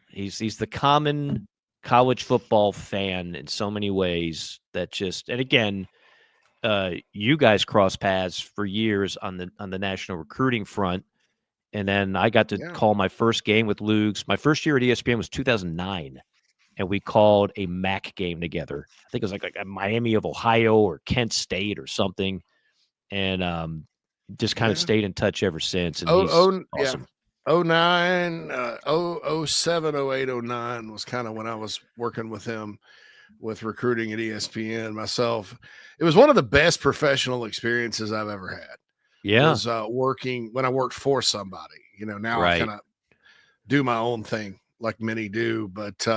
he's the common college football fan in so many ways that just, and again, you guys cross paths for years on the national recruiting front. And then I got to Yeah. call my first game with Lugs. My first year at ESPN was 2009, and we called a MAC game together. I think it was like a Miami of Ohio or Kent State or something, and just kind of Yeah. stayed in touch ever since. And he's awesome. Yeah. 09, 07, 08, 09 was kind of when I was working with him with recruiting at ESPN myself. It was one of the best professional experiences I've ever had. Yeah. Was working when I worked for somebody. Now I Right. kind of do my own thing like many do, but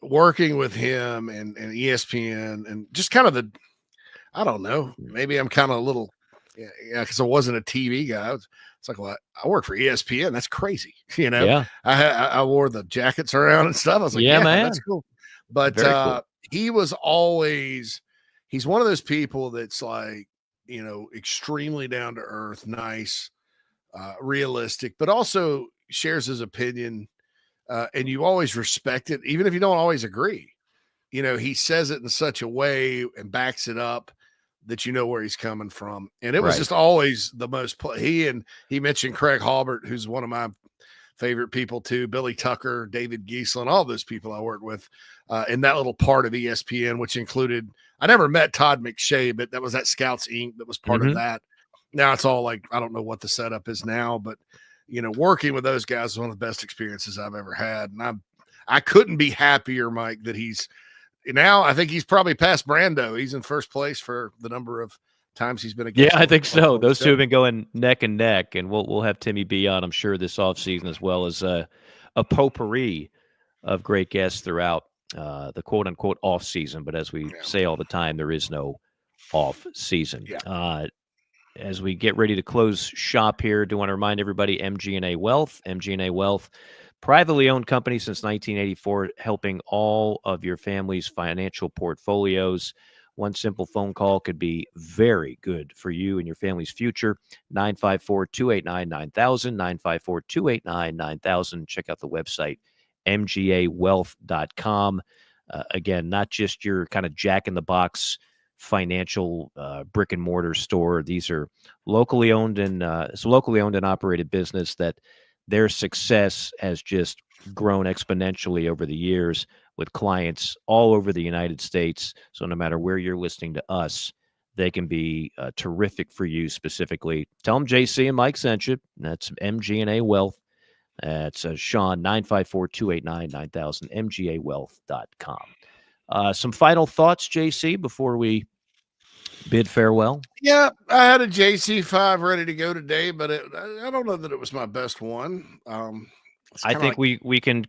working with him and ESPN and just kind of I don't know, maybe I'm kind of a little, because I wasn't a TV guy. It's like, well, I work for ESPN. That's crazy. Yeah. I wore the jackets around and stuff. I was like, Yeah, man. that's cool. But Very cool. he was always, he's one of those people that's like, extremely down to earth, nice, realistic, but also shares his opinion. And you always respect it, even if you don't always agree. He says it in such a way and backs it up that you know where he's coming from. And it was Right. just always the most he mentioned Craig Halbert, who's one of my favorite people too, Billy Tucker, David Geisler, all those people I worked with in that little part of ESPN, which included, I never met Todd McShay, but that was that Scouts Inc. that was part of that. Now it's all like, I don't know what the setup is now, but working with those guys is one of the best experiences I've ever had. And I couldn't be happier, Mike, that he's now, I think he's probably past Brando. He's in first place for the number of times he's been a guest. Yeah, I think so. Those two have been going neck and neck, and we'll have Timmy B on, I'm sure, this offseason, as well as a potpourri of great guests throughout the quote-unquote off-season. But as we say all the time, there is no off-season. Yeah. As we get ready to close shop here, do want to remind everybody, MG&A Wealth, privately owned company since 1984, helping all of your family's financial portfolios. One simple phone call could be very good for you and your family's future. 954-289-9000, 954-289-9000. Check out the website, mgawealth.com. Again, not just your kind of jack-in-the-box financial brick and mortar store. These are locally owned and it's a locally owned and operated business that their success has just grown exponentially over the years with clients all over the United States. So no matter where you're listening to us, they can be terrific for you specifically. Tell them JC and Mike sent you. That's MG&A Wealth. That's Sean, 954-289-9000, mgawealth.com. Some final thoughts, JC, before we bid farewell? Yeah, I had a JC5 ready to go today, but I don't know that it was my best one. I think we can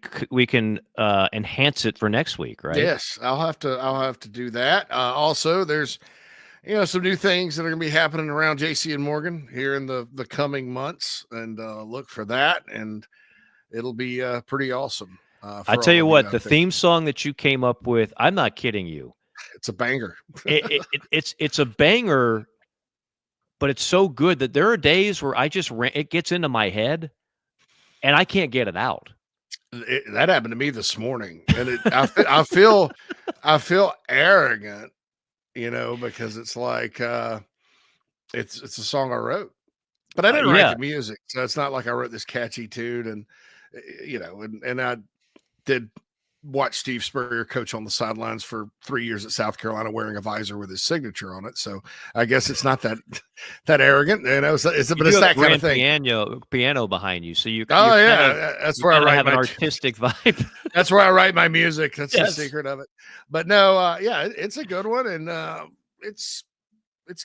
enhance it for next week, right? Yes, I'll have to do that. Also, there's some new things that are going to be happening around JC and Morgan here in the coming months, and look for that, and it'll be pretty awesome. I tell you what, the theme song that you came up with, I'm not kidding you. It's a banger. It's a banger, but it's so good that there are days where it gets into my head and I can't get it out. That happened to me this morning, and I feel arrogant, because it's like it's a song I wrote, but I didn't write the music, so it's not like I wrote this catchy tune, and and I did watch Steve Spurrier coach on the sidelines for 3 years at South Carolina wearing a visor with his signature on it. So I guess it's not that arrogant. It's that kind of thing. Piano behind you. So that's where I write have an artistic vibe. That's where I write my music. That's the secret of it. But no, it's a good one. And it's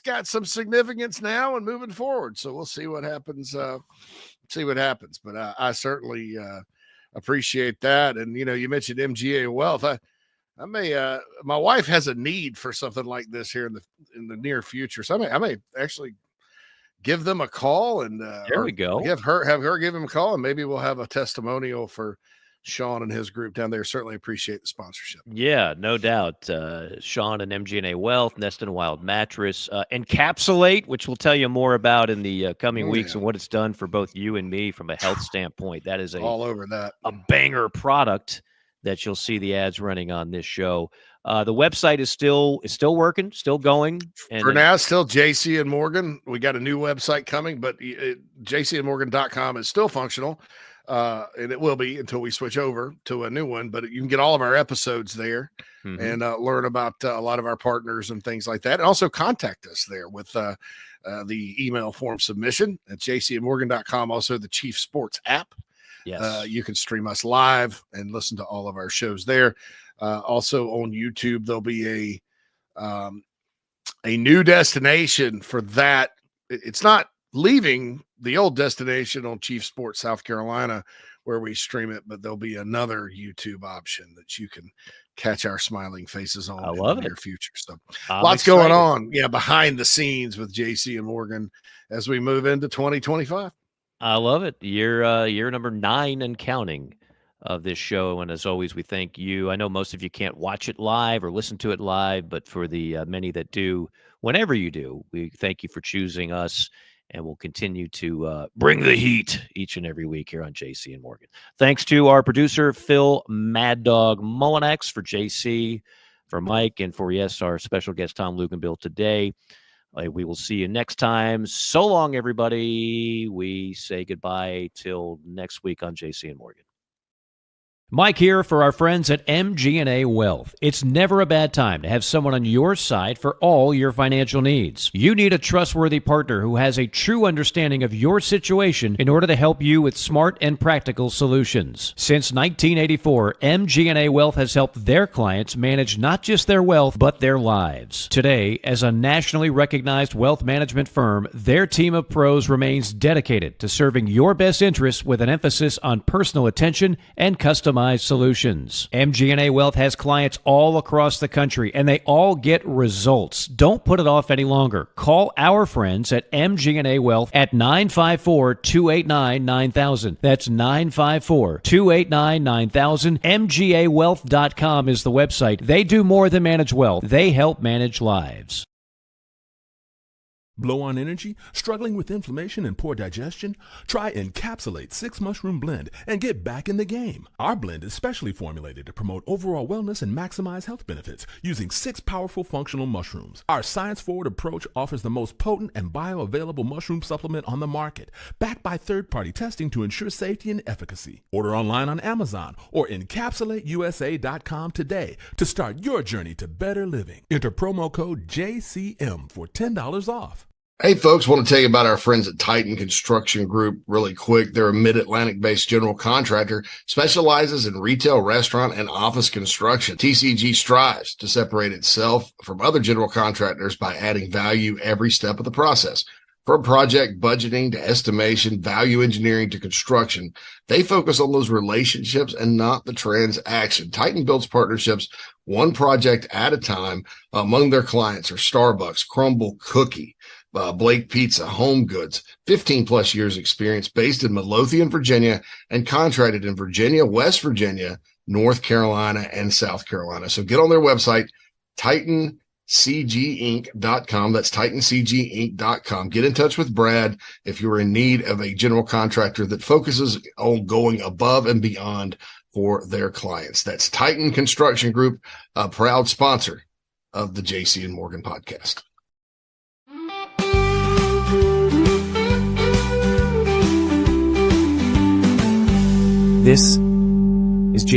got some significance now and moving forward. So we'll see what happens. But I certainly, appreciate that. And you mentioned MGA Wealth. I may my wife has a need for something like this here in the near future, so I may actually give them a call, and there we go. have her give them a call, and maybe we'll have a testimonial for Sean and his group down there. Certainly appreciate the sponsorship. Yeah, no doubt. Sean and MG&A Wealth, Nest and Wild Mattress, Encapsulate, which we'll tell you more about in the coming weeks and what it's done for both you and me from a health standpoint. That is all over that. A banger product that you'll see the ads running on this show. The website is still working, still going. And for now, still JC and Morgan. We got a new website coming, but jcandmorgan.com is still functional. And it will be until we switch over to a new one, but you can get all of our episodes there and learn about a lot of our partners and things like that. And also contact us there with the email form submission at jcandmorgan.com. Also the Chief Sports app. Yes. You can stream us live and listen to all of our shows there. Also on YouTube, there'll be a new destination for that. It's not leaving the old destination on Chief Sports South Carolina where we stream it, but there'll be another YouTube option that you can catch our smiling faces on in the near future. So lots going on behind the scenes with JC and Morgan as we move into 2025. I love it. Year number 9 and counting of this show. And as always, we thank you. I know most of you can't watch it live or listen to it live, but for the many that do, whenever you do, we thank you for choosing us, and we'll continue to bring the heat each and every week here on JC and Morgan. Thanks to our producer, Phil Mad Dog Mullinex, for JC, for Mike, and for, yes, our special guest, Tom Luginbill today. We will see you next time. So long, everybody. We say goodbye till next week on JC and Morgan. Mike here for our friends at MG&A Wealth. It's never a bad time to have someone on your side for all your financial needs. You need a trustworthy partner who has a true understanding of your situation in order to help you with smart and practical solutions. Since 1984, MG&A Wealth has helped their clients manage not just their wealth, but their lives. Today, as a nationally recognized wealth management firm, their team of pros remains dedicated to serving your best interests with an emphasis on personal attention and customized solutions. MG&A Wealth has clients all across the country, and they all get results. Don't put it off any longer. Call our friends at MG&A Wealth at 954-289-9000. That's 954-289-9000. MGAwealth.com is the website. They do more than manage wealth. They help manage lives. Blow on energy? Struggling with inflammation and poor digestion? Try Encapsulate 6 Mushroom Blend and get back in the game. Our blend is specially formulated to promote overall wellness and maximize health benefits using 6 powerful functional mushrooms. Our science-forward approach offers the most potent and bioavailable mushroom supplement on the market, backed by third-party testing to ensure safety and efficacy. Order online on Amazon or encapsulateusa.com today to start your journey to better living. Enter promo code JCM for $10 off. Hey, folks, want to tell you about our friends at Titan Construction Group really quick. They're a mid-Atlantic-based general contractor, specializes in retail, restaurant, and office construction. TCG strives to separate itself from other general contractors by adding value every step of the process. From project budgeting to estimation, value engineering to construction, they focus on those relationships and not the transaction. Titan builds partnerships one project at a time. Among their clients are Starbucks, Crumble Cookie, Blake Pizza, Home Goods, 15 plus years experience, based in Midlothian, Virginia, and contracted in Virginia, West Virginia, North Carolina, and South Carolina. So get on their website, TitanCGinc.com. That's TitanCGinc.com. Get in touch with Brad if you're in need of a general contractor that focuses on going above and beyond for their clients. That's Titan Construction Group, a proud sponsor of the JC and Morgan podcast. This